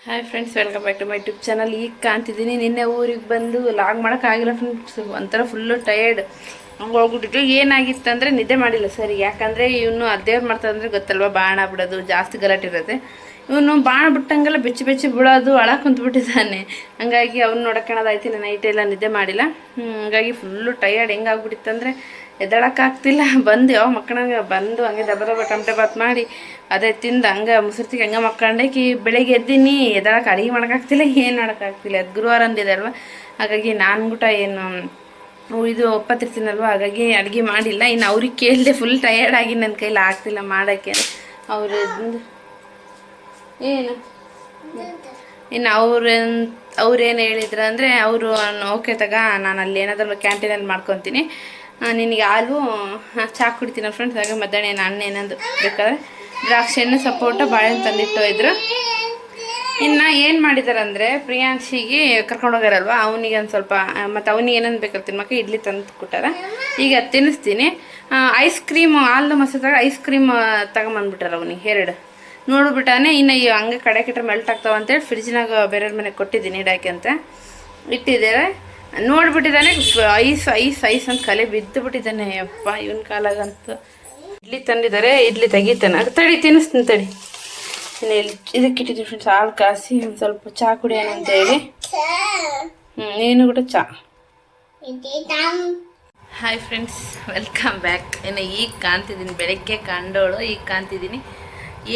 Hi friends, welcome back to my YouTube channel. ಈಗ ಕಾಣ್ತಿದ್ದೀನಿ. ನಿನ್ನೆ ಊರಿಗೆ ಬಂದು ಲಾಗ್ ಮಾಡೋಕ್ಕಾಗಿಲ್ಲ ಫ್ರೆಂಡ್ಸ್. ಒಂಥರ ಫುಲ್ಲು ಟಯರ್ಡ್ ಹಂಗೆ ಹೋಗ್ಬಿಟ್ಟಿತ್ತು. ಏನಾಗಿತ್ತು ಅಂದರೆ ನಿದ್ದೆ ಮಾಡಿಲ್ಲ ಸರಿ. ಯಾಕಂದರೆ ಇವನು ಅದೇವ್ರು ಮಾಡ್ತಾರಂದ್ರೆ ಗೊತ್ತಲ್ವ, ಬಾಣ ಬಿಡೋದು ಜಾಸ್ತಿ ಗಲಾಟೆ ಇರುತ್ತೆ. ಇವನು ಬಾಣ ಬಿಟ್ಟಂಗೆಲ್ಲ ಬೆಚ್ಚಿ ಬಿಡೋದು, ಅಳಕ್ಕೆ ಕುಂತ್ಬಿಟ್ಟಿದ್ದಾನೆ. ಹಂಗಾಗಿ ಅವ್ನು ನೋಡೋಕ್ಕಾಗೋದಾಯ್ತು. ನಾನು ನೈಟೆಲ್ಲ ನಿದ್ದೆ ಮಾಡಿಲ್ಲ. ಹಂಗಾಗಿ ಫುಲ್ಲು ಟಯರ್ಡ್ ಹೆಂಗಾಗ್ಬಿಟ್ಟಿತ್ತು ಅಂದರೆ ಎದ್ದೇಳಕ್ಕಾಗ್ತಿಲ್ಲ. ಬಂದು ಯಾವ ಮಕ್ಕಳಂಗೆ ಬಂದು ಹಂಗೆ ದಬ್ಬ ಟಮಟೆ ಬಾತ್ ಮಾಡಿ ಅದೇ ತಿಂದು ಹಂಗೆ ಮುಸುರ್ತಿಗೆ ಹಂಗೆ ಮಕ್ಕಂಡೇಕಿ ಬೆಳಗ್ಗೆ ಎದ್ದೀನಿ. ಎದ್ದೇಳಕ್ಕೆ ಅಡುಗೆ ಮಾಡೋಕ್ಕಾಗ್ತಿಲ್ಲ, ಏನು ಮಾಡೋಕ್ಕಾಗ್ತಿಲ್ಲ. ಅದು ಗುರುವಾರ ಅಂದಿದೆ ಅಲ್ವ, ಹಾಗಾಗಿ ನಾನು ಊಟ ಏನು ಇದು ಒಪ್ಪತ್ತಿರ್ತೀನಲ್ವ, ಹಾಗಾಗಿ ಅಡುಗೆ ಮಾಡಿಲ್ಲ. ಇನ್ನು ಅವ್ರಿಗೆ ಕೇಳಿದೆ, ಫುಲ್ ಟಯರ್ಡ್ ಆಗಿ ನನ್ನ ಕೈಲಿ ಆಗ್ತಿಲ್ಲ ಮಾಡೋಕ್ಕೆ. ಅವರು ಏನು ಇನ್ನು ಅವ್ರೇನು ಹೇಳಿದ್ರು ಅಂದರೆ, ಅವರು ಓಕೆ ತಗ, ನಾನು ಅಲ್ಲಿ ಏನಾದರೂ ಕ್ಯಾಂಟೀನಲ್ಲಿ ಮಾಡ್ಕೊತೀನಿ, ನಿನಗೆ ಹಾಲು ಚಾ ಕುಡಿತೀನಿ ಫ್ರೆಂಡ್ಸ್. ಹಾಗೆ ಮಧ್ಯಾಹ್ನ ಹಣ್ಣು ಏನಾದ್ರು ಬೇಕಾದ್ರೆ ದ್ರಾಕ್ಷಿ ಹಣ್ಣು, ಸಪೋಟ, ಬಾಳೆಹಣ್ಣು ತಂದಿಟ್ಟು ಇದ್ರು. ಇನ್ನು ಏನು ಮಾಡಿದ್ದಾರೆ ಅಂದರೆ, ಪ್ರಿಯಾಂಶಿಗೆ ಕರ್ಕೊಂಡು ಹೋಗ್ಯಾರಲ್ವ, ಅವನಿಗೆ ಒಂದು ಸ್ವಲ್ಪ ಮತ್ತು ಅವನಿಗೆ ಏನೇನು ಬೇಕಾದ್ರೆ ತಿನ್ಮಕ್ಕೆ ಇಡ್ಲಿ ತಂದು ಕೊಟ್ಟಾರ. ಈಗ ತಿನ್ನಿಸ್ತೀನಿ. ಐಸ್ ಕ್ರೀಮ್, ಹಾಲು ಮೊಸರು ಐಸ್ ಕ್ರೀಮ್ ತಗೊಂಬಂದ್ಬಿಟ್ಟಾರ ಅವನಿಗೆ 2 ನೋಡ್ಬಿಟ್ಟಾನೆ. ಇನ್ನು ಹಂಗೆ ಕಡೆ ಕೆಟ್ರೆ ಮೆಲ್ಟ್ ಆಗ್ತಾವ ಅಂತೇಳಿ ಫ್ರಿಜ್ನಾಗ ಬೇರೆಯವ್ರ ಮನೆಗೆ ಕೊಟ್ಟಿದ್ದೀನಿ ಇಡಾಕೆ ಅಂತ ಇಟ್ಟಿದ್ದಾರೆ. ನೋಡ್ಬಿಟ್ಟಿದ್ದಾನೆ, ಐಸ್ ಅಂತ ಕಲೆ ಬಿದ್ದು ಬಿಟ್ಟಿದ್ದಾನೆ. ಯಪ್ಪ, ಇವನ ಕಾಲಾಗಂತೂ. ಇಡ್ಲಿ ತಂದಿದ್ದಾರೆ, ಇಡ್ಲಿ ತೆಗಿತಾನೆ. ಅದು ತಡಿ, ತಿನ್ನಿಸ್ತೀನಿ ತಡಿ. ಇನ್ನು ಇದಕ್ಕೆ ಇಟ್ಟಿದ್ದೀನಿ ಫ್ರೆಂಡ್ಸ್, ಹಾಲು ಕಾಸಿ ಒಂದು ಸ್ವಲ್ಪ ಚಹಾ ಕುಡಿಯೋಣ ಅಂತೇಳಿ. ನೀನು ಕೂಡ ಚಹಾ. Hi friends, welcome back. ಇನ್ನು ಈಗ ಕಾಣ್ತಿದ್ದೀನಿ, ಬೆಳಗ್ಗೆ ಕಂಡೋಳು ಈಗ ಕಾಣ್ತಿದ್ದೀನಿ.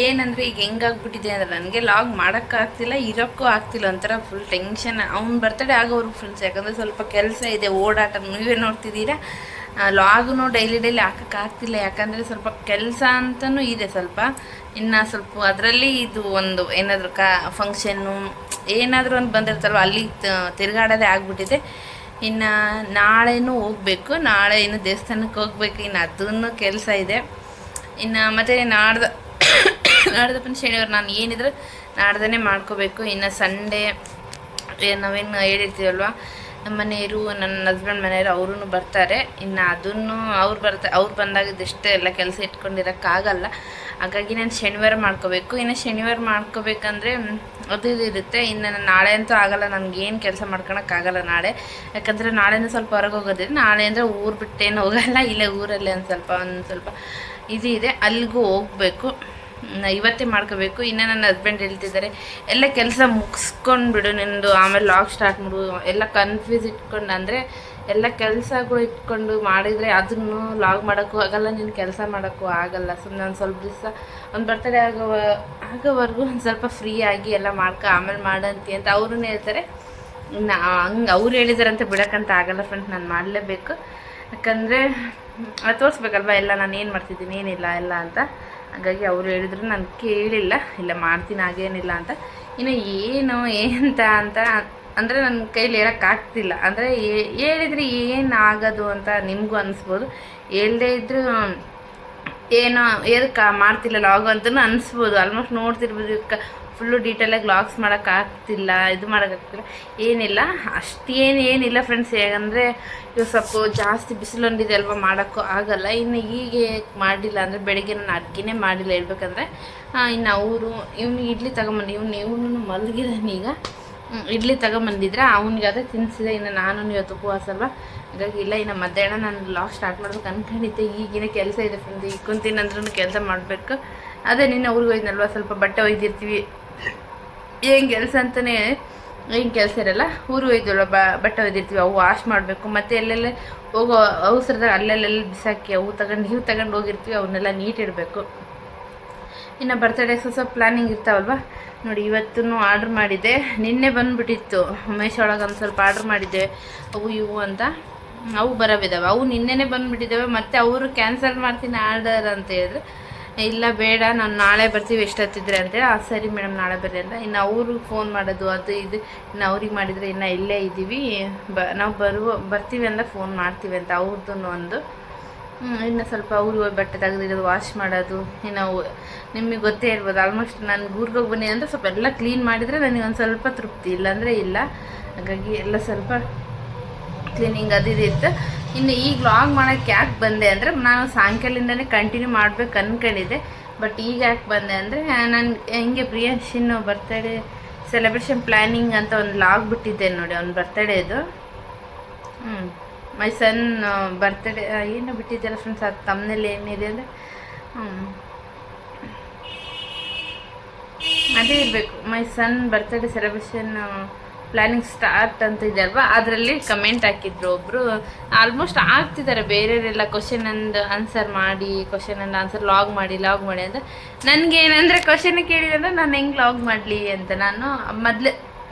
ಏನಂದರೆ ಈಗ ಹೆಂಗಾಗ್ಬಿಟ್ಟಿದೆ ಅಂದರೆ, ನನಗೆ ಲಾಗ್ ಮಾಡೋಕ್ಕಾಗ್ತಿಲ್ಲ, ಇರೋಕ್ಕೂ ಆಗ್ತಿಲ್ಲ. ಒಂಥರ ಫುಲ್ ಟೆನ್ಷನ್. ಅವ್ನು ಬರ್ತಡೇ ಆಗೋರು ಫ್ರೆಂಡ್ಸ್. ಯಾಕಂದರೆ ಸ್ವಲ್ಪ ಕೆಲಸ ಇದೆ, ಓಡಾಟ, ನೀವೇ ನೋಡ್ತಿದ್ದೀರಾ. ಲಾಗೂ ಡೈಲಿ ಹಾಕೋಕ್ಕಾಗ್ತಿಲ್ಲ. ಯಾಕಂದರೆ ಸ್ವಲ್ಪ ಕೆಲಸ ಅಂತಲೂ ಇದೆ ಸ್ವಲ್ಪ. ಇನ್ನು ಸ್ವಲ್ಪ ಅದರಲ್ಲಿ ಇದು ಒಂದು ಏನಾದರೂ ಫಂಕ್ಷನ್ನು ಏನಾದರೂ ಒಂದು ಬಂದಿರ್ತಾರಲ್ವ, ಅಲ್ಲಿ ತಿರುಗಾಡೋದೇ ಆಗ್ಬಿಟ್ಟಿದೆ. ಇನ್ನು ನಾಳೆನೂ ಹೋಗಬೇಕು, ನಾಳೆ ಇನ್ನು ದೇವಸ್ಥಾನಕ್ಕೆ ಹೋಗ್ಬೇಕು. ಇನ್ನು ಅದನ್ನು ಕೆಲಸ ಇದೆ. ಇನ್ನು ಮತ್ತು ನಾಡ್ದಪ್ಪನ ಶನಿವಾರ ನಾನು ಏನಿದ್ರು ನಾಡ್ದೇ ಮಾಡ್ಕೋಬೇಕು. ಇನ್ನು ಸಂಡೇ ನಾವೇನು ಹೇಳಿರ್ತೀವಲ್ವ, ನಮ್ಮ ಮನೆಯವರು, ನನ್ನ ಹಸ್ಬೆಂಡ್ ಮನೆಯವರು ಅವರು ಬರ್ತಾರೆ. ಇನ್ನು ಅದನ್ನು ಅವ್ರು ಬಂದಾಗಿದ್ದಷ್ಟೇ ಎಲ್ಲ ಕೆಲಸ ಇಟ್ಕೊಂಡಿರೋಕ್ಕಾಗಲ್ಲ. ಹಾಗಾಗಿ ನಾನು ಶನಿವಾರ ಮಾಡ್ಕೋಬೇಕು. ಇನ್ನು ಶನಿವಾರ ಮಾಡ್ಕೋಬೇಕಂದ್ರೆ ಅದು ಇರುತ್ತೆ. ಇನ್ನು ನಾನು ನಾಳೆ ಅಂತೂ ಆಗೋಲ್ಲ, ನನಗೇನು ಕೆಲಸ ಮಾಡ್ಕೊಳಕ್ಕಾಗಲ್ಲ ನಾಳೆ. ಯಾಕಂದರೆ ನಾಳೆನೂ ಸ್ವಲ್ಪ ಹೊರಗೆ ಹೋಗೋದಿದೆ. ನಾಳೆ ಅಂದರೆ ಊರು ಬಿಟ್ಟೇನು ಹೋಗಲ್ಲ, ಇಲ್ಲೇ ಊರಲ್ಲೇ ಒಂದು ಸ್ವಲ್ಪ ಇದು ಇದೆ, ಅಲ್ಲಿಗೂ ಹೋಗಬೇಕು. ಇವತ್ತೇ ಮಾಡ್ಕೋಬೇಕು. ಇನ್ನು ನನ್ನ ಹಸ್ಬೆಂಡ್ ಹೇಳ್ತಿದ್ದಾರೆ, ಎಲ್ಲ ಕೆಲಸ ಮುಗಿಸ್ಕೊಂಡು ಬಿಡು ನಿಂದು, ಆಮೇಲೆ ಲಾಗ್ ಸ್ಟಾರ್ಟ್ ಮಾಡು. ಎಲ್ಲ ಕನ್ಫ್ಯೂಸ್ ಇಟ್ಕೊಂಡು, ಅಂದರೆ ಎಲ್ಲ ಕೆಲಸಗಳು ಇಟ್ಕೊಂಡು ಮಾಡಿದರೆ ಅದನ್ನು ಲಾಗ್ ಮಾಡೋಕ್ಕೂ ಆಗಲ್ಲ, ನೀನು ಕೆಲಸ ಮಾಡೋಕ್ಕೂ ಆಗಲ್ಲ. ಸುಮ್ಮನೆ ಒಂದು ಸ್ವಲ್ಪ ದಿವಸ ಒಂದು ಬರ್ತಡೇ ಆಗೋವರೆಗೂ ಒಂದು ಸ್ವಲ್ಪ ಫ್ರೀ ಆಗಿ ಎಲ್ಲ ಆಮೇಲೆ ಮಾಡಂತಿ ಅಂತ ಅವ್ರೂ ಹೇಳ್ತಾರೆ. ಇನ್ನು ಹಂಗೆ ಅವ್ರು ಹೇಳಿದಾರಂತ ಬಿಡೋಕ್ಕಂತ ಆಗಲ್ಲ ಫ್ರೆಂಡ್ಸ್, ನಾನು ಮಾಡಲೇಬೇಕು. ಯಾಕಂದರೆ ಅದು ತೋರಿಸ್ಬೇಕಲ್ವ ಎಲ್ಲ ನಾನು ಏನು ಮಾಡ್ತಿದ್ದೀನಿ ಏನಿಲ್ಲ ಎಲ್ಲ ಅಂತ. ಹಾಗಾಗಿ ಅವರು ಹೇಳಿದ್ರು, ನಾನು ಕೇಳಿಲ್ಲ, ಇಲ್ಲ ಮಾಡ್ತೀನಿ ಹಾಗೇನಿಲ್ಲ ಅಂತ. ಇನ್ನು ಏನು ಅಂತ ಅಂದರೆ ನನ್ನ ಕೈಲಿ ಹೇಳೋಕ್ಕಾಗ್ತಿಲ್ಲ. ಅಂದರೆ ಹೇಳಿದರೆ ಏನು ಆಗೋದು ಅಂತ ನಿಮಗೂ ಅನ್ನಿಸ್ಬೋದು, ಹೇಳದೇ ಇದ್ದರೂ ಏನೋ ಎದಕ್ಕೆ ಮಾಡ್ತಿಲ್ಲ ಲಾಗು ಅಂತಲೂ ಅನಿಸ್ಬೋದು. ಆಲ್ಮೋಸ್ಟ್ ನೋಡ್ತಿರ್ಬೋದು. ಫುಲ್ಲು ಡೀಟೇಲಾಗಿ ಲಾಗ್ಸ್ ಮಾಡೋಕ್ಕಾಗ್ತಿಲ್ಲ, ಇದು ಮಾಡೋಕ್ಕಾಗ್ತಿಲ್ಲ, ಏನಿಲ್ಲ ಏನಿಲ್ಲ ಫ್ರೆಂಡ್ಸ್. ಹೇಗಂದರೆ ಇವಾಗ ಸ್ವಲ್ಪ ಜಾಸ್ತಿ ಬಿಸಿಲೊಂದಿದೆ ಅಲ್ವ, ಮಾಡೋಕ್ಕೂ ಆಗಲ್ಲ. ಇನ್ನು ಹೀಗೆ ಮಾಡಿಲ್ಲ ಅಂದರೆ ಬೆಳಗ್ಗೆ ನಾನು ಅಡುಗೆನೇ ಮಾಡಿಲ್ಲ ಹೇಳ್ಬೇಕಂದ್ರೆ. ಇನ್ನು ಇವನು ಇಡ್ಲಿ ತಗೊಂಬಂದು ಇವನು ಮಲಗಿದಾನೆ. ಈಗ ಇಡ್ಲಿ ತಗೊಂಬಂದಿದ್ರೆ ಅವನಿಗೆ ಅದೇ ತಿನ್ನಿಸಿದೆ. ಇನ್ನು ನಾನು ಇವತ್ತು ಉಪವಾಸ ಅಲ್ವ, ಹಾಗಾಗಿ ಇಲ್ಲ. ಇನ್ನು ಮಧ್ಯಾಹ್ನ ನಾನು ಲಾಗ್ ಸ್ಟಾರ್ಟ್ ಮಾಡ್ಬೇಕು ಅಂದ್ಕೊಂಡಿದ್ದೆ. ಈಗಿನ ಕೆಲಸ ಇದೆ ಫ್ರೆಂಡ್ಸ್, ಈಗ ಕುಂತಿನಂದ್ರೂ ಕೆಲಸ ಮಾಡಬೇಕು. ಅದೇ ನಿನ್ನೆ ಊರಿಗೆ ಹೋಯ್ನಲ್ವ, ಸ್ವಲ್ಪ ಬಟ್ಟೆ ಒಯ್ದಿರ್ತೀವಿ. ಏನು ಕೆಲಸ ಅಂತಲೇ ಏನು ಕೆಲಸ ಇರಲ್ಲ. ಊರಿಗೆ ಒಯ್ದಲ್ವ, ಬಟ್ಟೆ ಒಯ್ದಿರ್ತೀವಿ, ಅವು ವಾಶ್ ಮಾಡಬೇಕು. ಮತ್ತು ಎಲ್ಲೆಲ್ಲ ಹೋಗೋ ಅವಸರದಾಗ ಅಲ್ಲೆಲ್ಲೆಲ್ಲ ಬಿಸಾಕಿ ಇವು ತಗೊಂಡು ಹೋಗಿರ್ತೀವಿ, ಅವನ್ನೆಲ್ಲ ನೀಟ್ ಇಡಬೇಕು. ಇನ್ನು ಬರ್ತಡೇ ಸ್ವಲ್ಪ ಪ್ಲ್ಯಾನಿಂಗ್ ಇರ್ತಾವಲ್ವ. ನೋಡಿ, ಇವತ್ತೂ ಆರ್ಡ್ರ್ ಮಾಡಿದ್ದೆ, ನಿನ್ನೆ ಬಂದುಬಿಟ್ಟಿತ್ತು. ಮೀಶೋ ಒಳಗೆ ಒಂದು ಸ್ವಲ್ಪ ಆರ್ಡ್ರ್ ಮಾಡಿದ್ದೆ, ಅವು ಇವು ಅಂತ. ಅವು ಬರೋವಿದ್ದಾವೆ, ಅವು ನಿನ್ನೆನೇ ಬಂದುಬಿಟ್ಟಿದ್ದಾವೆ. ಮತ್ತು ಅವರು ಕ್ಯಾನ್ಸಲ್ ಮಾಡ್ತೀನಿ ಆರ್ಡರ್ ಅಂತ ಹೇಳಿದ್ರು. ಇಲ್ಲ ಬೇಡ, ನಾನು ನಾಳೆ ಬರ್ತೀವಿ ಎಷ್ಟೊತ್ತಿದ್ರೆ ಅಂತೇಳಿ. ಸರಿ ಮೇಡಮ್ ನಾಳೆ ಬರ್ರಿ ಅಂತ. ಇನ್ನು ಅವ್ರಿಗೆ ಫೋನ್ ಮಾಡೋದು ಅದು ಇದು. ಇನ್ನು ಅವ್ರಿಗೆ ಮಾಡಿದರೆ ಇನ್ನು ಇಲ್ಲೇ ಇದ್ದೀವಿ, ನಾವು ಬರ್ತೀವಿ ಅಂತ ಫೋನ್ ಮಾಡ್ತೀವಿ ಅಂತ ಅವ್ರದ್ದು ಒಂದು. ಇನ್ನು ಸ್ವಲ್ಪ ಅವ್ರಿಗೆ ಹೋಗಿ ಬಟ್ಟೆ ತೆಗೆದಿರೋದು, ವಾಶ್ ಮಾಡೋದು. ಇನ್ನು ನಿಮಗೆ ಗೊತ್ತೇ ಇರ್ಬೋದು, ಆಲ್ಮೋಸ್ಟ್ ನಾನು ಊರಿಗೆ ಹೋಗಿ ಬನ್ನಿ ಅಂದರೆ ಸ್ವಲ್ಪ ಎಲ್ಲ ಕ್ಲೀನ್ ಮಾಡಿದರೆ ನನಗೆ ಒಂದು ಸ್ವಲ್ಪ ತೃಪ್ತಿ, ಇಲ್ಲಾಂದರೆ ಇಲ್ಲ. ಹಾಗಾಗಿ ಎಲ್ಲ ಸ್ವಲ್ಪ ಕ್ಲೀನಿಂಗ್ ಅದು ಇತ್ತು. ಇನ್ನು ಈಗ ಲಾಗ್ ಮಾಡೋಕ್ಕೆ ಯಾಕೆ ಬಂದೆ ಅಂದರೆ, ನಾನು ಸಾಯಂಕಾಲದಿಂದನೇ ಕಂಟಿನ್ಯೂ ಮಾಡ್ಬೇಕು ಅಂದ್ಕೊಂಡಿದ್ದೆ. ಬಟ್ ಈಗ ಯಾಕೆ ಬಂದೆ ಅಂದರೆ, ನಾನು ಹಿಂಗೆ ಪ್ರಿಯಾಂಶಿನ ಬರ್ತಡೇ ಸೆಲೆಬ್ರೇಷನ್ ಪ್ಲ್ಯಾನಿಂಗ್ ಅಂತ ಒಂದು ಲಾಗ್ ಬಿಟ್ಟಿದ್ದೆ ನೋಡಿ, ಅವ್ನ ಬರ್ತಡೇದು. ಮೈ ಸನ್ ಬರ್ತಡೇ ಏನು ಬಿಟ್ಟಿದ್ದೆಲ್ಲ ಫ್ರೆಂಡ್ಸ್, ಅದು ತಮ್ಮನೇಲಿ ಏನಿದೆ ಅಂದರೆ ಅದೇ ಇರಬೇಕು. ಮೈ ಸನ್ ಬರ್ತ್ಡೇ ಸೆಲೆಬ್ರೇಷನ್ ಪ್ಲ್ಯಾನಿಂಗ್ ಸ್ಟಾರ್ಟ್ ಅಂತ ಇದೆ ಅಲ್ವಾ, ಅದರಲ್ಲಿ ಕಮೆಂಟ್ ಹಾಕಿದ್ರು ಒಬ್ಬರು. ಆಲ್ಮೋಸ್ಟ್ ಆಗ್ತಿದ್ದಾರೆ ಬೇರೆಯವರೆಲ್ಲ, ಕ್ವಶನ್ ಅಂಡ್ ಆನ್ಸರ್ ಮಾಡಿ, ಕ್ವಶನ್ ಅಂಡ್ ಆನ್ಸರ್ ಲಾಗ್ ಮಾಡಿ ಅಂತ. ನನಗೆ ಏನಂದರೆ ಕ್ವಶನ್ ಕೇಳಿದ್ರೆ ನಾನು ಹೆಂಗೆ ಲಾಗ್ ಮಾಡಲಿ ಅಂತ ನಾನು ಮೊದಲೇ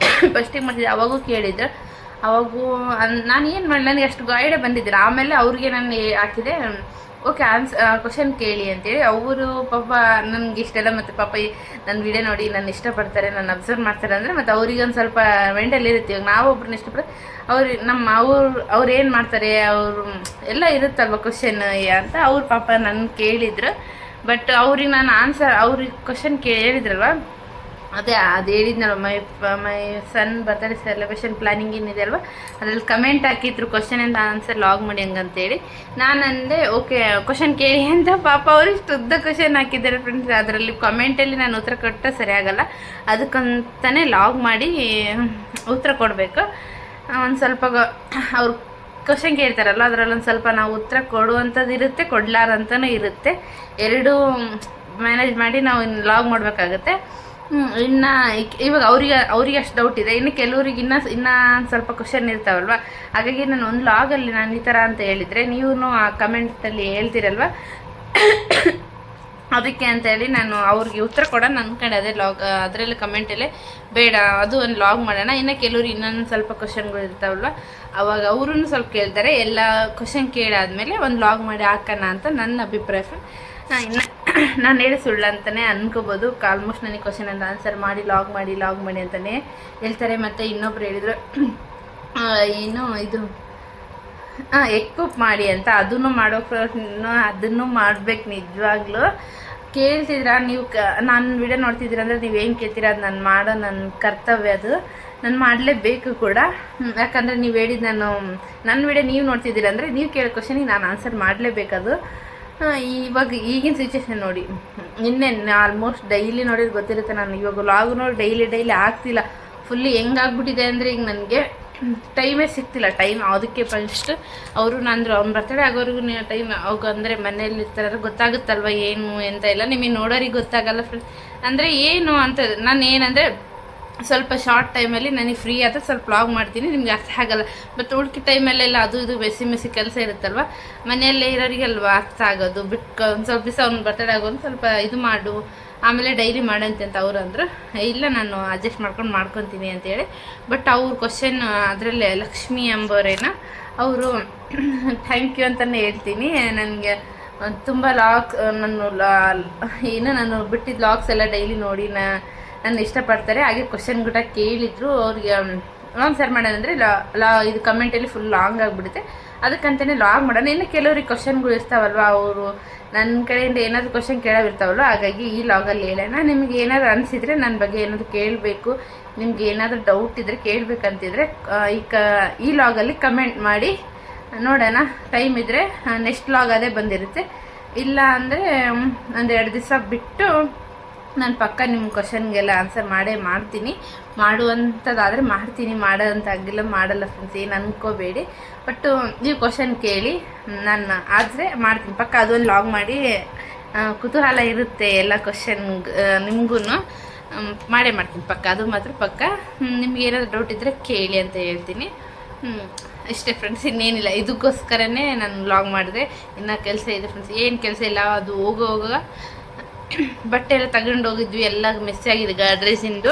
ಫಸ್ಟಿಗೆ ಮಾಡಿದ್ದೆ. ಅವಾಗೂ ಕೇಳಿದ್ರು, ಅವಾಗೂ ನಾನು ಏನು ಮಾಡಿ ನನಗೆ ಅಷ್ಟು ಗೈಡೆ ಬಂದಿದ್ದಿಲ್ಲ. ಆಮೇಲೆ ಅವ್ರಿಗೆ ನಾನು ಹಾಕಿದೆ, ಓಕೆ ಕ್ವಶನ್ ಕೇಳಿ ಅಂತೇಳಿ. ಅವರು ಪಾಪ ನನಗೆ ಇಷ್ಟೆಲ್ಲ, ಮತ್ತು ಪಾಪ ನನ್ನ ವಿಡಿಯೋ ನೋಡಿ ನನ್ನ ಇಷ್ಟಪಡ್ತಾರೆ, ನನ್ನ ಅಬ್ಸರ್ವ್ ಮಾಡ್ತಾರೆ ಅಂದರೆ ಮತ್ತು ಅವ್ರಿಗೆ ಒಂದು ಸ್ವಲ್ಪ ಮೆಂಟಲ್ ಇರುತ್ತೆ. ಇವಾಗ ನಾವು ಒಬ್ರನ್ನ ಇಷ್ಟಪಡ್ತಾರೆ, ಅವ್ರು ಏನು ಮಾಡ್ತಾರೆ, ಅವರು ಎಲ್ಲ ಇರುತ್ತಲ್ವ ಕ್ವಶನ್ ಅಂತ. ಅವ್ರು ಪಾಪ ನನ್ನ ಕೇಳಿದ್ರು. ಬಟ್ ಅವ್ರಿಗೆ ನಾನು ಆನ್ಸರ್, ಅವ್ರಿಗೆ ಕ್ವಶನ್ ಹೇಳಿದ್ರಲ್ವ, ಅದೇ ಅದು ಹೇಳಿದ್ನಲ್ವ, ಮೈ ಸನ್ ಬರ್ತ್ಡೇ ಸೆಲೆಬ್ರೇಷನ್ ಪ್ಲ್ಯಾನಿಂಗ್ ಏನಿದೆ ಅಲ್ವ, ಅದ್ರಲ್ಲಿ ಕಮೆಂಟ್ ಹಾಕಿದ್ರು ಕ್ವಶನ್ ಆ್ಯಂಡ್ ಆನ್ಸರ್ ಲಾಗ್ ಮಾಡಿ ಹಂಗಂತೇಳಿ. ನಾನು ಅಂದೆ ಓಕೆ ಕ್ವಶನ್ ಕೇಳಿ ಅಂತ. ಪಾಪ ಅವರು ಇಷ್ಟು ಉದ್ದ ಕ್ವಶನ್ ಹಾಕಿದ್ದಾರೆ ಫ್ರೆಂಡ್ಸ್. ಅದರಲ್ಲಿ ಕಮೆಂಟಲ್ಲಿ ನಾನು ಉತ್ತರ ಕೊಟ್ಟರೆ ಸರಿಯಾಗಲ್ಲ, ಅದಕ್ಕಂತಲೇ ಲಾಗ್ ಮಾಡಿ ಉತ್ತರ ಕೊಡಬೇಕು. ಒಂದು ಸ್ವಲ್ಪ ಅವ್ರು ಕ್ವಶನ್ ಕೇಳ್ತಾರಲ್ಲ, ಅದರಲ್ಲಿ ಒಂದು ಸ್ವಲ್ಪ ನಾವು ಉತ್ತರ ಕೊಡುವಂಥದ್ದು ಇರುತ್ತೆ, ಕೊಡ್ಲಾರಂತನೂ ಇರುತ್ತೆ. ಎರಡೂ ಮ್ಯಾನೇಜ್ ಮಾಡಿ ನಾವು ಲಾಗ್ ಮಾಡಬೇಕಾಗತ್ತೆ. ಇನ್ನು ಇವಾಗ ಅವ್ರಿಗೆ ಅಷ್ಟು ಡೌಟ್ ಇದೆ. ಇನ್ನು ಕೆಲವ್ರಿಗೆ ಇನ್ನೂ ಸ್ವಲ್ಪ ಕ್ವಶನ್ ಇರ್ತಾವಲ್ವ, ಹಾಗಾಗಿ ನಾನು ಒಂದು ಲಾಗಲ್ಲಿ ನಾನು ಈ ಥರ ಅಂತ ಹೇಳಿದರೆ ನೀವು ಆ ಕಮೆಂಟಲ್ಲಿ ಹೇಳ್ತೀರಲ್ವ, ಅದಕ್ಕೆ ಅಂತೇಳಿ ನಾನು ಅವ್ರಿಗೆ ಉತ್ತರ ಕೊಡೋಣ ಅಂದ್ಕೊಂಡೆ. ಅದೇ ಲಾಗ್ ಅದರಲ್ಲಿ ಕಮೆಂಟಲ್ಲೇ ಬೇಡ, ಅದು ಒಂದು ಲಾಗ್ ಮಾಡೋಣ. ಇನ್ನು ಕೆಲವ್ರು ಇನ್ನೊಂದು ಸ್ವಲ್ಪ ಕ್ವಶನ್ಗಳು ಇರ್ತಾವಲ್ವ, ಅವಾಗ ಅವ್ರೂ ಸ್ವಲ್ಪ ಕೇಳ್ತಾರೆ. ಎಲ್ಲ ಕ್ವಶನ್ ಕೇಳಾದ್ಮೇಲೆ ಒಂದು ಲಾಗ್ ಮಾಡಿ ಹಾಕೋಣ ಅಂತ ನನ್ನ ಅಭಿಪ್ರಾಯ. ಇನ್ನು ನಾನು ಹೇಳಿ ಸುಳ್ಳು ಅಂತಲೇ ಅನ್ಕೋಬೋದು. ಆಲ್ಮೋಸ್ಟ್ ನನಗೆ ಕ್ವಶನ್ ಆ್ಯಂಡ್ ಆನ್ಸರ್ ಮಾಡಿ ಲಾಗ್ ಮಾಡಿ ಅಂತಲೇ ಹೇಳ್ತಾರೆ. ಮತ್ತು ಇನ್ನೊಬ್ರು ಹೇಳಿದ್ರು ಏನು ಇದು ಎಕ್ಕೋಪ್ ಮಾಡಿ ಅಂತ, ಅದನ್ನು ಅದನ್ನು ಮಾಡ್ಬೇಕು. ನಿಜವಾಗ್ಲೂ ಕೇಳ್ತಿದ್ದೀರಾ ನೀವು, ನಾನು ವಿಡಿಯೋ ನೋಡ್ತಿದ್ದೀರ ಅಂದರೆ ನೀವೇನು ಕೇಳ್ತೀರಾ, ಅದು ನಾನು ಮಾಡೋ ನನ್ನ ಕರ್ತವ್ಯ, ಅದು ನಾನು ಮಾಡಲೇಬೇಕು ಕೂಡ. ಯಾಕಂದರೆ ನೀವು ಹೇಳಿದ್ದು ನನ್ನ ವಿಡಿಯೋ ನೀವು ನೋಡ್ತಿದ್ದೀರ ಅಂದರೆ ನೀವು ಕೇಳೋ ಕ್ವಶನಿಗೆ ನಾನು ಆನ್ಸರ್ ಮಾಡಲೇಬೇಕದು. ಇವಾಗ ಈಗಿನ ಸಿಚುವೇಶನ್ ನೋಡಿ, ನಿನ್ನೆ ಆಲ್ಮೋಸ್ಟ್ ಡೈಲಿ ನೋಡಿದ್ರೆ ಗೊತ್ತಿರುತ್ತೆ. ನಾನು ಇವಾಗ ಲಾಗು ನೋಡಿ ಡೈಲಿ ಆಗ್ತಿಲ್ಲ. ಫುಲ್ಲಿ ಹೆಂಗಾಗ್ಬಿಟ್ಟಿದೆ ಅಂದರೆ ಈಗ ನನಗೆ ಟೈಮೇ ಸಿಗ್ತಿಲ್ಲ. ಅದಕ್ಕೆ ಫಸ್ಟ್ ಅವರು ನಂದ್ರು ಅವ್ನು ಬರ್ತಡೇ ಆಗೋರಿಗೂ ಟೈಮ್ ಅವಾಗ ಅಂದರೆ ಮನೇಲಿ ಇರ್ತಾರೆ, ಗೊತ್ತಾಗುತ್ತಲ್ವ ಏನು ಎಂತ ಇಲ್ಲ. ನಿಮಗೆ ನೋಡೋರಿಗೆ ಗೊತ್ತಾಗಲ್ಲ ಫ್ರೆಂಡ್ಸ್. ಅಂದರೆ ಏನು ಅಂತ ನಾನು ಏನಂದರೆ ಸ್ವಲ್ಪ ಶಾರ್ಟ್ ಟೈಮಲ್ಲಿ ನನಗೆ ಫ್ರೀ ಆದರೆ ಸ್ವಲ್ಪ ಲಾಗ್ ಮಾಡ್ತೀನಿ, ನಿಮ್ಗೆ ಅರ್ಥ ಆಗಲ್ಲ. ಬಟ್ ಉಳ್ಕಿ ಟೈಮಲ್ಲೆಲ್ಲ ಅದು ಇದು ಮೆಸ್ಸಿ ಕೆಲಸ ಇರುತ್ತಲ್ವ, ಮನೆಯಲ್ಲೇ ಇರೋರಿಗಲ್ವ ಅರ್ಥ ಆಗೋದು. ಬಿಟ್ಟು ಒಂದು ಸ್ವಲ್ಪ ದಿವಸ ಅವ್ನು ಬರ್ತಡೇ ಆಗೋದು ಸ್ವಲ್ಪ ಇದು ಮಾಡು, ಆಮೇಲೆ ಡೈಲಿ ಮಾಡಂತೆ ಅಂತ ಅವ್ರು ಅಂದರು. ಇಲ್ಲ ನಾನು ಅಡ್ಜಸ್ಟ್ ಮಾಡ್ಕೊತೀನಿ ಅಂತೇಳಿ. ಬಟ್ ಅವ್ರ ಕ್ವಶನ್ ಅದರಲ್ಲೇ ಲಕ್ಷ್ಮಿ ಎಂಬವರೇನ ಅವರು ಥ್ಯಾಂಕ್ ಯು ಅಂತಲೇ ಹೇಳ್ತೀನಿ. ನನಗೆ ತುಂಬ ನಾನು ಬಿಟ್ಟಿದ್ದ ಲಾಗ್ಸ್ ಎಲ್ಲ ಡೈಲಿ ನೋಡಿ ನನ್ನ ಇಷ್ಟಪಡ್ತಾರೆ. ಹಾಗೆ ಕ್ವಶನ್ ಕೂಡ ಕೇಳಿದ್ರು. ಅವ್ರಿಗೆ ಆನ್ಸರ್ ಮಾಡೋದಂದರೆ ಇದು ಕಮೆಂಟಲ್ಲಿ ಫುಲ್ ಲಾಂಗ್ ಆಗಿಬಿಡುತ್ತೆ, ಅದಕ್ಕಂತಲೇ ಲಾಗ್ ಮಾಡೋಣ. ಇನ್ನು ಕೆಲವ್ರಿಗೆ ಕ್ವಶನ್ಗಳು ಇರ್ತಾವಲ್ವ, ಅವರು ನನ್ನ ಕಡೆಯಿಂದ ಏನಾದರೂ ಕ್ವಶನ್ ಕೇಳೋವಿರ್ತಾವಲ್ವ, ಹಾಗಾಗಿ ಈ ಲಾಗಲ್ಲಿ ಹೇಳೋಣ. ನಿಮ್ಗೆ ಏನಾದರೂ ಅನಿಸಿದರೆ ನನ್ನ ಬಗ್ಗೆ ಏನಾದರೂ ಕೇಳಬೇಕು, ನಿಮ್ಗೆ ಏನಾದರೂ ಡೌಟ್ ಇದ್ದರೆ ಕೇಳಬೇಕಂತಿದ್ರೆ ಈ ಲಾಗಲ್ಲಿ ಕಮೆಂಟ್ ಮಾಡಿ ನೋಡೋಣ. ಟೈಮ್ ಇದ್ದರೆ ನೆಕ್ಸ್ಟ್ ಲಾಗ್ ಅದೇ ಬಂದಿರುತ್ತೆ. ಇಲ್ಲ ಅಂದರೆ ಒಂದೆರಡು ದಿವಸ ಬಿಟ್ಟು ನಾನು ಪಕ್ಕ ನಿಮ್ಮ ಕ್ವಶನ್ಗೆಲ್ಲ ಆನ್ಸರ್ ಮಾಡ್ತೀನಿ. ಮಾಡುವಂಥದ್ದಾದರೆ ಮಾಡ್ತೀನಿ, ಮಾಡೋದಂತಾಗಿಲ್ಲ ಮಾಡಲ್ಲ ಫ್ರೆಂಡ್ಸ್, ಏನು ಅಂದ್ಕೋಬೇಡಿ. ಬಟ್ಟು ನೀವು ಕ್ವಶನ್ ಕೇಳಿ, ನಾನು ಆದರೆ ಮಾಡ್ತೀನಿ ಪಕ್ಕ. ಅದೊಂದು ಲಾಗ್ ಮಾಡಿ ಕುತೂಹಲ ಇರುತ್ತೆ ಎಲ್ಲ ಕ್ವಶನ್ ನಿಮಗೂ ಮಾಡ್ತೀನಿ ಪಕ್ಕ, ಅದು ಮಾತ್ರ ಪಕ್ಕ. ನಿಮ್ಗೆ ಏನಾದರೂ ಡೌಟ್ ಇದ್ದರೆ ಕೇಳಿ ಅಂತ ಹೇಳ್ತೀನಿ. ಇಷ್ಟೇ ಫ್ರೆಂಡ್ಸ್, ಇನ್ನೇನಿಲ್ಲ. ಇದಕ್ಕೋಸ್ಕರನೇ ನಾನು ಲಾಗ್ ಮಾಡಿದೆ. ಇನ್ನು ಕೆಲಸ ಇದೆ ಫ್ರೆಂಡ್ಸ್, ಏನು ಕೆಲಸ ಇಲ್ಲ. ಅದು ಹೋಗೋ ಬಟ್ಟೆ ಎಲ್ಲ ತಗೊಂಡು ಹೋಗಿದ್ವಿ, ಎಲ್ಲ ಮೆಸ್ಸಿ ಆಗಿದೆ ಗಾಡ್ರೇಜಿಂದು,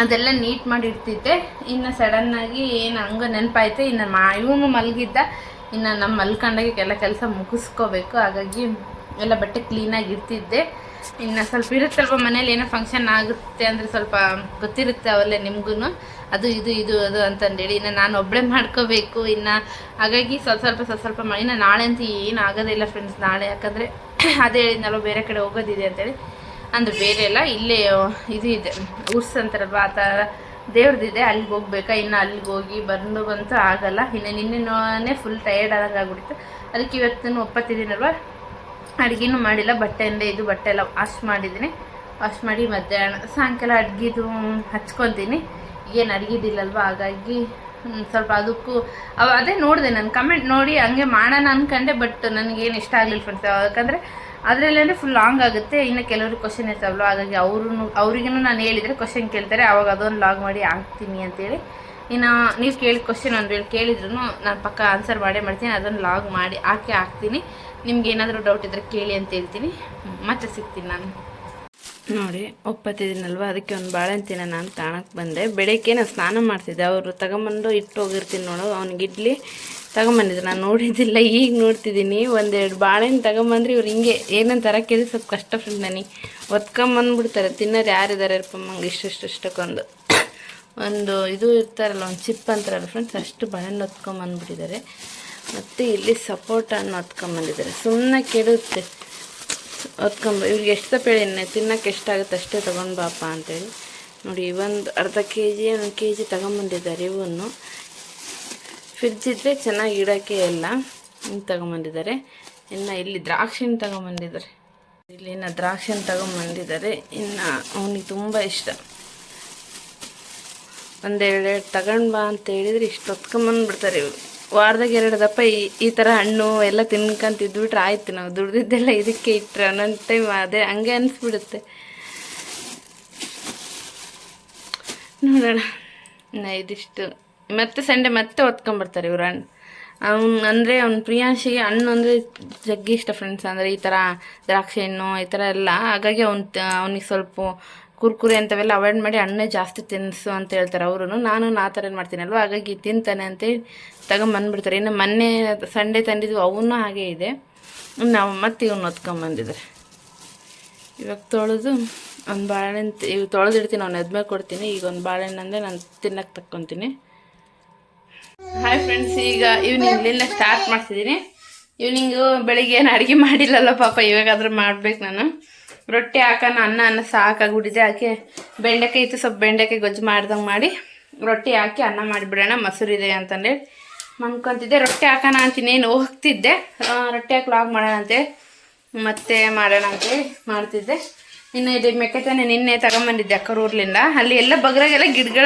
ಅದೆಲ್ಲ ನೀಟ್ ಮಾಡಿ ಇಡ್ತಿದ್ದೆ. ಇನ್ನು ಸಡನ್ನಾಗಿ ಏನು ಹಂಗೆ ನೆನಪಾಯ್ತು. ಇನ್ನು ಇವನು ಮಲಗಿದ್ದ, ಇನ್ನು ನಮ್ಮ ಮಲ್ಕೊಂಡಾಗೆ ಎಲ್ಲ ಕೆಲಸ ಮುಗಿಸ್ಕೋಬೇಕು. ಹಾಗಾಗಿ ಎಲ್ಲ ಬಟ್ಟೆ ಕ್ಲೀನಾಗಿ ಇಡ್ತಿದ್ದೆ. ಇನ್ನು ಸ್ವಲ್ಪ ಇರುತ್ತಲ್ವ ಮನೇಲಿ ಏನೋ ಫಂಕ್ಷನ್ ಆಗುತ್ತೆ ಅಂದರೆ ಸ್ವಲ್ಪ ಗೊತ್ತಿರುತ್ತೆ ಅವೆಲ್ಲ ನಿಮಗೂ, ಅದು ಇದು ಅಂತಂದೇಳಿ. ಇನ್ನು ನಾನು ಒಬ್ಬಳೇ ಮಾಡ್ಕೋಬೇಕು. ಇನ್ನು ಹಾಗಾಗಿ ಸ್ವಲ್ಪ ಇನ್ನು ನಾಳೆ ಅಂತ ಏನು ಆಗೋದಿಲ್ಲ ಫ್ರೆಂಡ್ಸ್. ನಾಳೆ ಯಾಕಂದರೆ ಅದೇ ಹೇಳಿದ್ನಲ್ವ ಬೇರೆ ಕಡೆ ಹೋಗೋದಿದೆ ಅಂತೇಳಿ. ಅಂದರೆ ಬೇರೆ ಎಲ್ಲ ಇಲ್ಲೇ ಇದು ಇದೆ, ಉರ್ಸ್ ಅಂತಾರಲ್ವ ಆ ಥರ ದೇವ್ರದ್ದಿದೆ, ಅಲ್ಲಿಗೆ ಹೋಗ್ಬೇಕಾ. ಇನ್ನು ಅಲ್ಲಿಗೆ ಹೋಗಿ ಬಂತು ಆಗಲ್ಲ. ಇನ್ನು ನಿನ್ನೆ ಫುಲ್ ಟಯರ್ಡ್ ಆದಂಗೆ ಆಗ್ಬಿಟ್ಟಿತ್ತು. ಅದಕ್ಕೆ ಇವತ್ತು ಒಪ್ಪತ್ತಿದ್ದೀನಲ್ವ, ಅಡುಗೆನೂ ಮಾಡಿಲ್ಲ. ಬಟ್ಟೆ ಎಲ್ಲ ವಾಶ್ ಮಾಡಿದ್ದೀನಿ. ವಾಶ್ ಮಾಡಿ ಮಧ್ಯಾಹ್ನ ಸಾಯಂಕಾಲ ಅಡುಗೆದು ಹಚ್ಕೊತೀನಿ. ಏನು ಅಡುಗೆದಿಲ್ಲಲ್ವ, ಹಾಗಾಗಿ ಸ್ವಲ್ಪ ಅದಕ್ಕೂ ಅದೇ ನೋಡಿದೆ ನಾನು ಕಮೆಂಟ್ ನೋಡಿ ಹಂಗೆ ಮಾಡೋಣ ಅಂದ್ಕೊಂಡೆ. ಬಟ್ ನನಗೇನು ಇಷ್ಟ ಆಗಲಿಲ್ಲ ಫ್ರೆಂಡ್ಸ್. ಯಾಕಂದರೆ ಅದರಲ್ಲೇ ಫುಲ್ ಲಾಂಗ್ ಆಗುತ್ತೆ. ಇನ್ನು ಕೆಲವರು ಕ್ವಶನ್ ಇರ್ತಾವಲ್ಲ, ಹಾಗಾಗಿ ಅವ್ರಿಗೂ ನಾನು ಹೇಳಿದರೆ ಕ್ವಶನ್ ಕೇಳ್ತಾರೆ, ಆವಾಗ ಅದೊಂದು ಲಾಗ್ ಮಾಡಿ ಹಾಕ್ತೀನಿ ಅಂತೇಳಿ. ಇನ್ನು ನೀವು ಕೇಳಿದ ಕ್ವಶನ್ ಒಂದು ವೇಳೆ ಕೇಳಿದ್ರು ನಾನು ಪಕ್ಕ ಆನ್ಸರ್ ಮಾಡೇ ಮಾಡ್ತೀನಿ. ಅದನ್ನು ಲಾಗ್ ಮಾಡಿ ಹಾಕ್ತೀನಿ. ನಿಮ್ಗೆ ಏನಾದರೂ ಡೌಟ್ ಇದ್ದರೆ ಕೇಳಿ ಅಂತ ಹೇಳ್ತೀನಿ. ಮತ್ತೆ ಸಿಗ್ತೀನಿ ನಾನು. ನೋಡಿ ಒಪ್ಪತ್ತಿದ್ದೀನಲ್ವ, ಅದಕ್ಕೆ ಒಂದು ಬಾಳೆಹಣ್ಣು ತಿನ್ನೋಣ ಅಂತ ತಾಣಕ್ಕೆ ಬಂದೆ. ಬೆಳಗ್ಗೆ ನಾನು ಸ್ನಾನ ಮಾಡ್ತಿದ್ದೆ, ಅವರು ತಗೊಂಬಂದು ಇಟ್ಟು ಹೋಗಿರ್ತೀನಿ ನೋಡು. ಅವ್ನಿಗೆ ಇಡ್ಲಿ ತಗೊಂಬಂದಿದ್ರು, ನಾನು ನೋಡಿದ್ದಿಲ್ಲ, ಈಗ ನೋಡ್ತಿದ್ದೀನಿ. ಒಂದೆರಡು ಬಾಳೆಹಣ್ಣು ತಗೊಂಬಂದ್ರೆ ಇವ್ರು ಹಿಂಗೆ ಏನಂತ ತರಕ್ಕೆ ಸ್ವಲ್ಪ ಕಷ್ಟ ಫ್ರೆಂಡ್. ನನಗೆ ಒತ್ಕೊಂಬಂದ್ಬಿಡ್ತಾರೆ. ತಿನ್ನೋರು ಯಾರಿದ್ದಾರೆ ಮಂಗೆ ಇಷ್ಟಕ್ಕೊಂದು ಒಂದು ಇದು ಇರ್ತಾರಲ್ಲ, ಒಂದು ಚಿಪ್ ಅಂತಾರಲ್ಲ ಫ್ರೆಂಡ್ಸ್, ಅಷ್ಟು ಬಾಳೆಹಣ್ಣು ಹೊತ್ಕೊಂಬಂದ್ಬಿಟ್ಟಿದ್ದಾರೆ. ಮತ್ತು ಇಲ್ಲಿ ಸಪೋಟ ಹಣ್ಣು ಹೊತ್ಕೊಂಬಂದಿದ್ದಾರೆ. ಸುಮ್ಮನೆ ಕೆಡುತ್ತೆ ಇವ್ರಿಗೆ ಎಷ್ಟು ತಪ್ಪೇಳಿ ತಿನ್ನೋಕ್ಕೆ ಎಷ್ಟಾಗುತ್ತೆ ಅಷ್ಟೇ ತೊಗೊಂಡು ಬಾಪ ಅಂತೇಳಿ. ನೋಡಿ ಒಂದು ಅರ್ಧ ಕೆ.ಜಿ. 1 ಕೆ.ಜಿ. ತಗೊಂಬಂದಿದ್ದಾರೆ. ಇವನ್ನು ಫ್ರಿಜ್ ಇದ್ದರೆ ಚೆನ್ನಾಗಿ ಇಡೋಕ್ಕೆ ಎಲ್ಲ ಹಿಂಗೆ ತಗೊಂಬಂದಿದ್ದಾರೆ. ಇನ್ನು ಇಲ್ಲಿ ದ್ರಾಕ್ಷಿನ ತಗೊಂಬಂದಿದ್ದಾರೆ. ಇಲ್ಲಿ ಇನ್ನು ದ್ರಾಕ್ಷಿನ ತಗೊಂಬಂದಿದ್ದಾರೆ. ಇನ್ನು ಅವನಿಗೆ ತುಂಬ ಇಷ್ಟ. ಒಂದೆರಡು ತಗೊಂಡು ಬಾ ಅಂತ ಹೇಳಿದ್ರೆ ಇಷ್ಟು ಹೊತ್ಕೊಂಬಂದ್ಬಿಡ್ತಾರೆ ಇವರು. ವಾರದಾಗ 2 ದಪ್ಪ ಈ ಥರ ಹಣ್ಣು ಎಲ್ಲ ತಿನ್ಕೊಂತಿದ್ಬಿಟ್ರೆ ಆಯ್ತು. ನಾವು ದುಡ್ದಿದ್ದೆಲ್ಲ ಇದಕ್ಕೆ ಇಟ್ಟರೆ ಒಂದೊಂದು ಟೈಮ್ ಅದೇ ಹಂಗೆ ಅನಿಸ್ಬಿಡುತ್ತೆ. ನೋಡೋಣ ಇದಿಷ್ಟು. ಮತ್ತೆ ಸಂಡೆ ಮತ್ತೆ ಹೊತ್ಕೊಂಬರ್ತಾರೆ ಇವ್ರು ಹಣ್ಣು. ಅಂದರೆ ಪ್ರಿಯಾಂಶಿಗೆ ಹಣ್ಣು ಅಂದರೆ ಜಗ್ಗಿ ಇಷ್ಟ ಫ್ರೆಂಡ್ಸ್. ಅಂದರೆ ಈ ಥರ ದ್ರಾಕ್ಷಿ ಹಣ್ಣು ಈ ಥರ ಎಲ್ಲ. ಹಾಗಾಗಿ ಅವ್ನಿಗೆ ಸ್ವಲ್ಪ ಕುರ್ಕುರೆ ಅಂಥವೆಲ್ಲ ಅವಾಯ್ಡ್ ಮಾಡಿ ಹಣ್ಣೇ ಜಾಸ್ತಿ ತಿನ್ನಿಸು ಅಂತ ಹೇಳ್ತಾರೆ ಅವರು. ನಾನು ಆ ಥರ ಏನು ಮಾಡ್ತೀನಲ್ವ, ಹಾಗಾಗಿ ತಿಂತಾನೆ ಅಂತೇಳಿ ತಗೊಂಬಂದ್ಬಿಡ್ತಾರೆ. ಇನ್ನು ಮೊನ್ನೆ ಸಂಡೇ ತಂದಿದ್ವು, ಅವನ್ನೂ ಹಾಗೆ ಇದೆ. ನಾವು ಮತ್ತೆ ಇವನ್ನ ಹೊತ್ಕೊಂಬಂದಿದ್ದಾರೆ. ಇವಾಗ ತೊಳೆದು ಒಂದು ಬಾಳೆಹಣ್ಣು ಇವು ತೊಳೆದಿಡ್ತೀನಿ, ಅವ್ನು ಎದ್ಮೇಲೆ ಕೊಡ್ತೀನಿ. ಈಗ ಒಂದು ಬಾಳೆಹಣ್ಣು ಅಂದರೆ ನಾನು ತಿನ್ನಕ್ಕೆ ತಕ್ಕೊತೀನಿ. ಹಾಯ್ ಫ್ರೆಂಡ್ಸ್, ಈಗ ಈವ್ನಿಂಗ್ಲಿಂದ ಸ್ಟಾರ್ಟ್ ಮಾಡ್ತಿದ್ದೀನಿ. ಈವ್ನಿಂಗು ಬೆಳಿಗ್ಗೆ ಏನು ಅಡುಗೆ ಮಾಡಿಲ್ಲಲ್ಲ ಪಾಪ, ಇವಾಗಾದ್ರೂ ಮಾಡ್ಬೇಕು ನಾನು. ರೊಟ್ಟಿ ಹಾಕೋಣ, ಅನ್ನ ಸಾಕಾಗ್ಬಿಟ್ಟಿದೆ. ಹಾಕಿ ಬೆಂಡೆಕಾಯಿ ಇತ್ತು, ಸ್ವಲ್ಪ ಬೆಂಡೆಕಾಯಿ ಗೊಜ್ಜು ಮಾಡ್ದಂಗೆ ಮಾಡಿ ರೊಟ್ಟಿ ಹಾಕಿ ಅನ್ನ ಮಾಡಿಬಿಡೋಣ, ಮೊಸರಿದೆ ಅಂತಂದೇಳಿ ಮನ್ಕೊತಿದ್ದೆ. ರೊಟ್ಟಿ ಹಾಕೋಣ ಅಂತಿನೇನು ಹೋಗ್ತಿದ್ದೆ, ರೊಟ್ಟಿ ಹಾಕಿ ಲಾಗ್ ಮಾಡೋಣ ಅಂತೇಳಿ ಮತ್ತೆ ಮಾಡೋಣ ಅಂತೇಳಿ ಮಾಡ್ತಿದ್ದೆ. ಇನ್ನು ಇಲ್ಲಿ ಮೆಕ್ಕೆತಾನೆ ನಿನ್ನೆ ತಗೊಂಬಂದಿದ್ದೆ ಅಕ್ಕರೂರ್ಲಿಂದ. ಅಲ್ಲಿ ಎಲ್ಲ ಬಗ್ರಾಗೆಲ್ಲ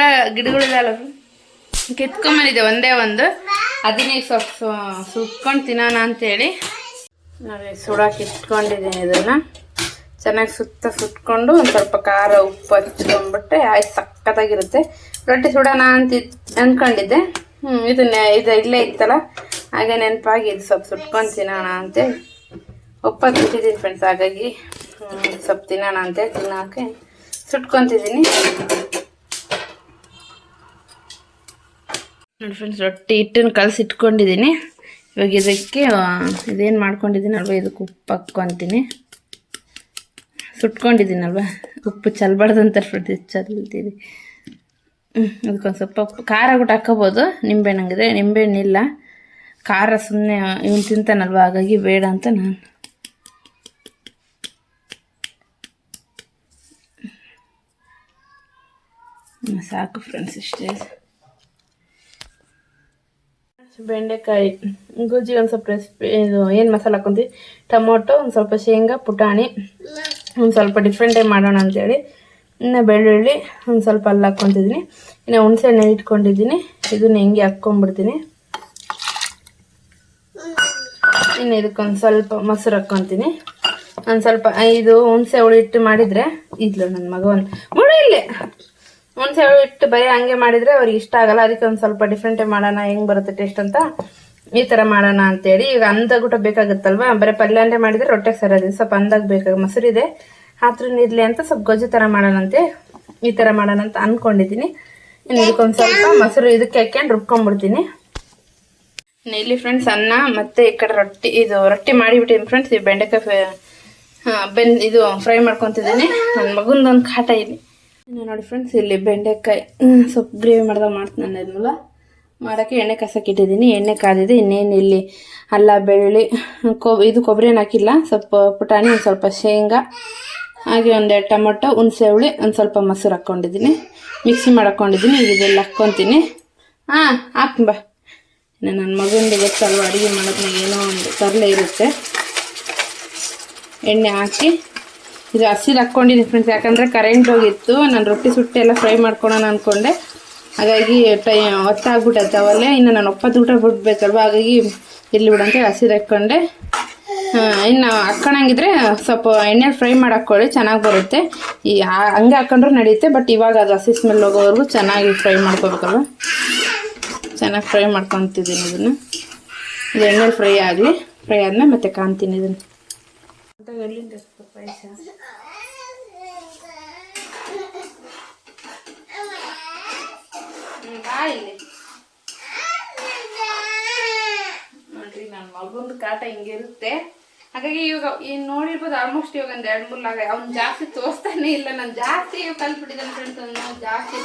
ಗಿಡಗಳಿದಲ್ಲ, ಕಿತ್ಕೊಂಬಂದಿದ್ದೆ ಒಂದೇ ಒಂದು. ಅದನ್ನೇ ಸ್ವಲ್ಪ ಸುಟ್ಕೊಂಡು ತಿನ್ನೋಣ ಅಂತೇಳಿ ನೋಡಿ ಸುಡಾಕಿ ಇಟ್ಕೊಂಡಿದ್ದೀನಿ. ಇದನ್ನು ಚೆನ್ನಾಗಿ ಸುಟ್ಕೊಂಡು ಒಂದು ಸ್ವಲ್ಪ ಖಾರ ಉಪ್ಪು ಹಚ್ಕೊಂಡ್ಬಿಟ್ರೆ ಆಯ್ತು, ಸಕ್ಕತ್ತಾಗಿರುತ್ತೆ. ರೊಟ್ಟಿ ಸುಡೋಣ ಅಂತ ಅಂದ್ಕೊಂಡಿದ್ದೆ. ಇದು ಇಲ್ಲೇ ಇತ್ತಲ್ಲ, ಹಾಗೆ ನೆನಪಾಗಿ ಇದು ಸ್ವಲ್ಪ ಸುಟ್ಕೊಂಡು ತಿನ್ನೋಣ ಅಂತೇಳಿ ಉಪ್ಪು ಹಚ್ಚಿಟ್ಟಿದ್ದೀನಿ ಫ್ರೆಂಡ್ಸ್. ಹಾಗಾಗಿ ಸ್ವಲ್ಪ ತಿನ್ನೋಣ ಅಂತೇಳಿ ತಿನ್ನೋಕ್ಕೆ ಸುಟ್ಕೊತಿದ್ದೀನಿ ನೋಡಿ ಫ್ರೆಂಡ್ಸ್. ರೊಟ್ಟಿ ಹಿಟ್ಟನ್ನು ಕಲಸಿ ಇಟ್ಕೊಂಡಿದ್ದೀನಿ. ಇವಾಗ ಇದಕ್ಕೆ ಇದೇನು ಮಾಡ್ಕೊಂಡಿದ್ದೀನಲ್ವ, ಇದಕ್ಕೆ ಉಪ್ಪು ಹಾಕ್ಕೊತೀನಿ. ಸುಟ್ಕೊಂಡಿದ್ದೀನಲ್ವ, ಉಪ್ಪು ಚಲ್ಬಾರ್ದಂತಾರೆ ಫ್ರೆಂಡ್ಸ್, ಚಲ್ತೀರಿ. ಅದಕ್ಕೊಂದು ಸ್ವಲ್ಪ ಖಾರ ಬಿಟ್ಟು ಹಾಕೋಬೋದು. ನಿಂಬೆಹಣ್ಣಿದೆ, ನಿಂಬೆಹಣ್ಣಿಲ್ಲ, ಖಾರ ಸುಮ್ಮನೆ ಇವನು ತಿಂತಾನಲ್ವ, ಹಾಗಾಗಿ ಬೇಡ ಅಂತ ನಾನು ಸಾಕು ಫ್ರೆಂಡ್ಸ್. ಇಷ್ಟೇ ಬೆಂಡೆಕಾಯಿ ಗೊಜ್ಜಿಗೆ ಒಂದು ಸ್ವಲ್ಪ ರೆಸಿಪಿ ಇದು ಏನು ಮಸಾಲೆ ಹಾಕ್ಕೊಂತೀವಿ, ಟೊಮೊಟೊ, ಒಂದು ಸ್ವಲ್ಪ ಶೇಂಗಾ, ಪುಟಾಣಿ, ಒಂದು ಸ್ವಲ್ಪ ಡಿಫ್ರೆಂಟಾಗಿ ಮಾಡೋಣ ಅಂತೇಳಿ. ಇನ್ನು ಬೆಳ್ಳುಳ್ಳಿ, ಒಂದು ಸ್ವಲ್ಪ ಅಲ್ಲಿ ಹಾಕ್ಕೊತಿದ್ದೀನಿ. ಇನ್ನು ಹುಣಸೆ ಹಣ್ಣು ಇಟ್ಕೊಂಡಿದ್ದೀನಿ, ಇದನ್ನ ಹಿಂಗೆ ಹಾಕ್ಕೊಂಡ್ಬಿಡ್ತೀನಿ. ಇನ್ನು ಇದಕ್ಕೊಂದು ಸ್ವಲ್ಪ ಮೊಸರು ಹಾಕ್ಕೊತೀನಿ. ಒಂದು ಸ್ವಲ್ಪ ಇದು ಹುಣಸೆ ಹುಳಿ ಇಟ್ಟು ಮಾಡಿದರೆ ಇದ್ಲು ನನ್ನ ಮಗ ಒಂದು ಮುಳಿ ಇಲ್ಲೇ ಹುಣಸೆ ಹುಳಿ ಇಟ್ಟು ಬರೀ ಹಂಗೆ ಮಾಡಿದರೆ ಅವ್ರಿಗೆ ಇಷ್ಟ ಆಗಲ್ಲ. ಅದಕ್ಕೆ ಒಂದು ಸ್ವಲ್ಪ ಡಿಫ್ರೆಂಟಾಗಿ ಮಾಡೋಣ, ಹೆಂಗೆ ಬರುತ್ತೆ ಟೇಸ್ಟ್ ಅಂತ ಈ ಥರ ಮಾಡೋಣ ಅಂತೇಳಿ. ಈಗ ಅಂದಾಗ ಊಟ ಬೇಕಾಗುತ್ತಲ್ವ, ಬರೀ ಪಲ್ಯ ಮಾಡಿದರೆ ರೊಟ್ಟೆಗೆ ಸರಿಯಾಗಿದೆ, ಸ್ವಲ್ಪ ಅಂದಾಗ ಬೇಕಾಗ ಮೊಸರಿದೆ ಹತ್ರ ಇರಲಿ ಅಂತ ಸ್ವಲ್ಪ ಗೊಜ್ಜು ಥರ ಮಾಡೋಣಂತೆ, ಈ ಥರ ಮಾಡೋಣ ಅಂತ ಅಂದ್ಕೊಂಡಿದ್ದೀನಿ. ಇನ್ನು ಇದಕ್ಕೊಂದು ಸ್ವಲ್ಪ ಮೊಸರು ಇದಕ್ಕೆ ಹಾಕ್ಕೊಂಡು ರುಬ್ಕೊಂಡ್ಬಿಡ್ತೀನಿ. ಇಲ್ಲಿ ಫ್ರೆಂಡ್ಸ್ ಅನ್ನ ಮತ್ತು ಈ ಕಡೆ ರೊಟ್ಟಿ ಮಾಡಿಬಿಟ್ಟಿದ್ದೀನಿ ಫ್ರೆಂಡ್ಸ್. ಈ ಬೆಂಡೆಕಾಯಿ ಇದು ಫ್ರೈ ಮಾಡ್ಕೊತಿದ್ದೀನಿ. ನನ್ನ ಮಗಂದೊಂದು ಕಾಟ ಇಲ್ಲಿ ನೋಡಿ ಫ್ರೆಂಡ್ಸ್. ಇಲ್ಲಿ ಬೆಂಡೆಕಾಯಿ ಸ್ವಲ್ಪ ಗ್ರೇವಿ ಮಾಡ್ದಾಗ ಮಾಡ್ತೀನಿ ಅನ್ನೋದ್ಮೂಲ ಮಾಡೋಕ್ಕೆ ಎಣ್ಣೆ ಕಸಕ್ಕೆ ಇಟ್ಟಿದ್ದೀನಿ. ಎಣ್ಣೆ ಕಾದಿದೆ. ಇನ್ನೇನು ಇಲ್ಲಿ ಅಲ್ಲ, ಬೆಳ್ಳುಳ್ಳಿ, ಕೊಬ್ಬರಿ ಹಾಕಿಲ್ಲ, ಸ್ವಲ್ಪ ಪುಟಾಣಿ, ಒಂದು ಸ್ವಲ್ಪ ಶೇಂಗಾ, ಹಾಗೆ ಒಂದೆರಡು ಟೊಮೊಟೊ, ಹುಣಸೆ ಹುಳಿ, ಒಂದು ಸ್ವಲ್ಪ ಮೊಸರು ಹಾಕ್ಕೊಂಡಿದ್ದೀನಿ, ಮಿಕ್ಸಿ ಮಾಡ್ಕೊಂಡಿದ್ದೀನಿ. ಈಗ ಇದೆಲ್ಲ ಹಾಕ್ಕೊತೀನಿ. ಹಾಕ್ಬಾ. ಇನ್ನು ನನ್ನ ಮಗನಿಗೆ ಗೊತ್ತಲ್ವ, ಅಡುಗೆ ಮಾಡೋದ್ನಾಗ ಏನೋ ಒಂದು ತರಲೆ ಇರುತ್ತೆ. ಎಣ್ಣೆ ಹಾಕಿ ಇದು ಹಸಿರು ಹಾಕ್ಕೊಂಡಿದ್ದೀನಿ ಫ್ರೆಂಡ್ಸ್, ಯಾಕಂದರೆ ಕರೆಂಟ್ ಹೋಗಿತ್ತು. ನಾನು ರೊಟ್ಟಿ ಸುಟ್ಟು ಎಲ್ಲ ಫ್ರೈ ಮಾಡ್ಕೊಳೋಣ ಅಂದ್ಕೊಂಡೆ, ಹಾಗಾಗಿ ಹೊತ್ತಾಗ್ಬಿಟ್ಟೈತೆ ಅವಲ್ಲೇ. ಇನ್ನು ನಾನು ಒಪ್ಪತ್ತು ಊಟ ಬಿಡ್ಬೇಕಲ್ವ, ಹಾಗಾಗಿ ಇಲ್ಲಿ ಬಿಡಂತೆ ಹಸಿರು ಹಾಕ್ಕೊಂಡೆ. ಇನ್ನು ಹಾಕ್ಕೊಳಂಗಿದ್ರೆ ಸ್ವಲ್ಪ ಎಣ್ಣೆಲಿ ಫ್ರೈ ಮಾಡಿ ಹಾಕ್ಕೊಳ್ಳಿ, ಚೆನ್ನಾಗಿ ಬರುತ್ತೆ. ಹಂಗೆ ಹಾಕ್ಕೊಂಡ್ರೂ ನಡೆಯುತ್ತೆ, ಬಟ್ ಇವಾಗ ಅದು ಹಸಿ ಸ್ಮೆಲ್ ಹೋಗೋವರೆಗೂ ಚೆನ್ನಾಗಿ ಫ್ರೈ ಮಾಡ್ಕೋಬೇಕಲ್ವ. ಚೆನ್ನಾಗಿ ಫ್ರೈ ಮಾಡ್ಕೊತಿದ್ದೀನಿ ಇದನ್ನು. ಇದು ಎಣ್ಣೆಲಿ ಫ್ರೈ ಆಗಲಿ, ಫ್ರೈ ಆದಮೇಲೆ ಮತ್ತೆ ಕಾಣ್ತೀನಿ ಇದನ್ನು. ಪಾಯಸ ಇಲ್ಲಿ ನೋಡ್ರಿ, ನನ್ನ ಮಗೊಂದು ಕಾಟ ಹಿಂಗಿರುತ್ತೆ. ಹಾಗಾಗಿ ಇವಾಗ ಏನು ನೋಡಿರ್ಬೋದು, ಆಲ್ಮೋಸ್ಟ್ ಇವಾಗ ಒಂದು 2-3 ಲಾಗ ಅವ್ನು ಜಾಸ್ತಿ ತೋರಿಸ್ತಾನೆ ಇಲ್ಲ. ನಾನು ಜಾಸ್ತಿ ಕಲ್ತ್ಬಿಟ್ಟಿದ್ದಾನೆ ಫ್ರೆಂಡ್ಸ್, ಅವನು ಜಾಸ್ತಿ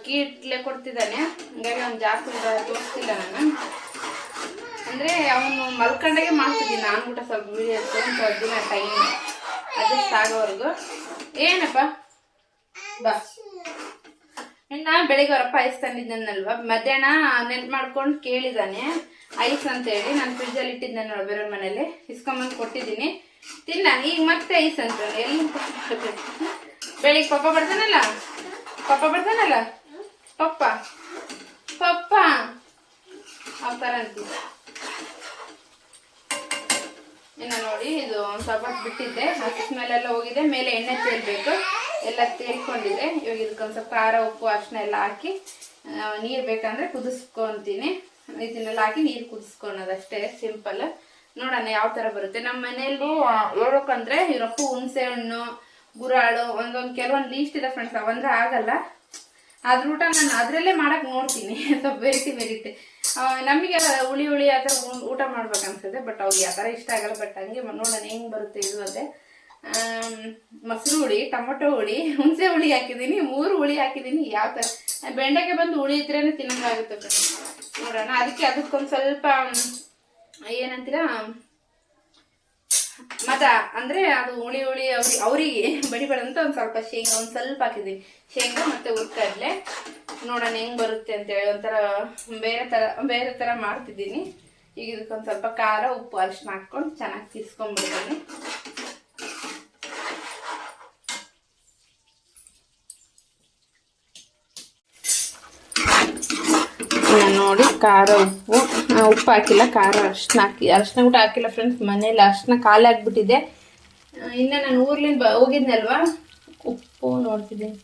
ಕೀಟ್ಲೆ ಕೊಡ್ತಿದ್ದಾನೆ. ಹಂಗಾಗಿ ಅವ್ನು ಜಾಸ್ತಿ ತೋರಿಸ್ತಿಲ್ಲ ನಾನು. ಅಂದರೆ ಅವನು ಮಲ್ಕೊಂಡಾಗೆ ಮಾಡ್ತಿದ್ದೀನಿ ನಾನು ಊಟ. ಸ್ವಲ್ಪ ವೀಡಿಯೋ ಸ್ವಲ್ಪ ದಿನ ಟೈಮ್ ಅಡ್ಜಸ್ಟ್ ಆಗೋವರೆಗೂ. ಏನಪ್ಪ ಬಾ, ಇನ್ನು ಬೆಳಿಗ್ಗೆ ಅವರಪ್ಪ ಐಸ್ ತಂದಿದ್ದಾನಲ್ವ, ಮಧ್ಯಾಹ್ನ ನೆನ್ಪು ಮಾಡ್ಕೊಂಡು ಕೇಳಿದ್ದಾನೆ ಐಸ್ ಅಂತೇಳಿ. ನಾನು ಫ್ರಿಜ್ಜಲ್ಲಿ ಇಟ್ಟಿದ್ದೆ ನೋಡಿ, ಬೇರೆ ಮನೇಲಿ ಇಸ್ಕೊಂಬಂದು ಕೊಟ್ಟಿದ್ದೀನಿ. ತಿನ್ನ ಈಗ ಮತ್ತೆ ಐಸ್ ಅಂತ ಎಲ್ಲಿ ಬೆಳಿಗ್ಗೆ ಪಪ್ಪ ಬರ್ತಾನಲ್ಲ, ಪಪ್ಪ ಪಪ್ಪ ಪಪ್ಪ ಆ ಥರ ಅಂತೀವಿ. ಇನ್ನು ನೋಡಿ, ಇದು ಒಂದು ಸ್ವಲ್ಪ ಬಿಟ್ಟಿದ್ದೆ, ಹಸಿ ಸ್ಮೆಲ್ಲೆಲ್ಲ ಹೋಗಿದೆ. ಮೇಲೆ ಎಣ್ಣೆ ತೇಲ್ಬೇಕು, ಎಲ್ಲ ತೇಲ್ಕೊಂಡಿದೆ. ಇವಾಗ ಇದಕ್ಕೊಂದು ಸ್ವಲ್ಪ ಖಾರ, ಉಪ್ಪು, ಅರಿಶಿನ ಎಲ್ಲ ಹಾಕಿ ನೀರು ಬೇಕಂದರೆ ಕುದಿಸ್ಕೊತೀನಿ. ಇದನ್ನೆಲ್ಲ ಹಾಕಿ ನೀರು ಕುದಿಸ್ಕೊಳೋದಷ್ಟೇ, ಸಿಂಪಲ್. ನೋಡೋಣ ಯಾವ ಥರ ಬರುತ್ತೆ. ನಮ್ಮ ಮನೆಯಲ್ಲಿ ಹೇಳ್ಬೇಕಂದ್ರೆ ಇವರಪ್ಪು ಹುಣಸೆ ಹಣ್ಣು, ಗುರಾಳು, ಕೆಲವೊಂದು ಲೀಸ್ಟ್ ಇದೆ ಫ್ರೆಂಡ್ಸ್, ಅವಂದ್ರೆ ಆಗಲ್ಲ. ಅದ್ರ ಊಟ ನಾನು ಅದರಲ್ಲೇ ಮಾಡಕ್ಕೆ ನೋಡ್ತೀನಿ, ಸ್ವಲ್ಪ ವೆರೈಟಿ. ನಮಗೆ ಹುಳಿ ಆ ಥರ ಊಟ ಮಾಡ್ಬೇಕನ್ಸುತ್ತೆ, ಬಟ್ ಅವ್ರಿಗೆ ಆ ಥರ ಇಷ್ಟ ಆಗಲ್ಲ. ಬಟ್ ಹಂಗೆ ನೋಡೋಣ ಹೆಂಗೆ ಬರುತ್ತೆ ಇದು. ಅದೇ ಮೊಸರು ಹುಳಿ, ಟೊಮೊಟೊ ಹುಳಿ, ಹುಣಸೆ ಹುಳಿ ಹಾಕಿದ್ದೀನಿ, 3 ಹುಳಿ ಹಾಕಿದ್ದೀನಿ. ಯಾವ ಥರ ಬೆಂಡೆಕಾಯಿ ಬಂದು ಹುಳಿ ಇದ್ರೇ ತಿನ್ನಂಗಾಗುತ್ತೆ ನೋಡೋಣ. ಅದಕ್ಕೊಂದು ಸ್ವಲ್ಪ ಏನಂತೀರ ಅಂದರೆ ಅದು ಹುಳಿ ಅವರಿಗೆ ಬಡಿಬೇಡಂತ ಒಂದು ಸ್ವಲ್ಪ ಶೇಂಗಾ ಒಂದು ಸ್ವಲ್ಪ ಹಾಕಿದ್ದೀನಿ. ಶೇಂಗಾ ಮತ್ತು ಹುರ್ಕಡ್ಲೆ. ನೋಡೋಣ ಹೆಂಗೆ ಬರುತ್ತೆ ಅಂತೇಳಿ. ಒಂಥರ ಬೇರೆ ಥರ ಮಾಡ್ತಿದ್ದೀನಿ. ಈಗ ಇದಕ್ಕೊಂದು ಸ್ವಲ್ಪ ಖಾರ, ಉಪ್ಪು, ಅರಿಶಿನ ಹಾಕ್ಕೊಂಡು ಚೆನ್ನಾಗಿ ತಿರ್ಸ್ಕೊಂಡ್ಬಿಡ್ತೀನಿ. ನೋಡಿ, ಖಾರ, ಉಪ್ಪು ಹಾಕಿಲ್ಲ, ಖಾರ, ಅರಿಶಿನ ಊಟ ಹಾಕಿಲ್ಲ ಫ್ರೆಂಡ್ಸ್. ಮನೇಲಿ ಅರಿಶಿನ ಖಾಲಿ ಆಗಿಬಿಟ್ಟಿದೆ. ಇನ್ನು ನಾನು ಊರ್ಲಿಂದ ಹೋಗಿದ್ನಲ್ವಾ, ಉಪ್ಪು ನೋಡ್ತಿದ್ದೀನಿ.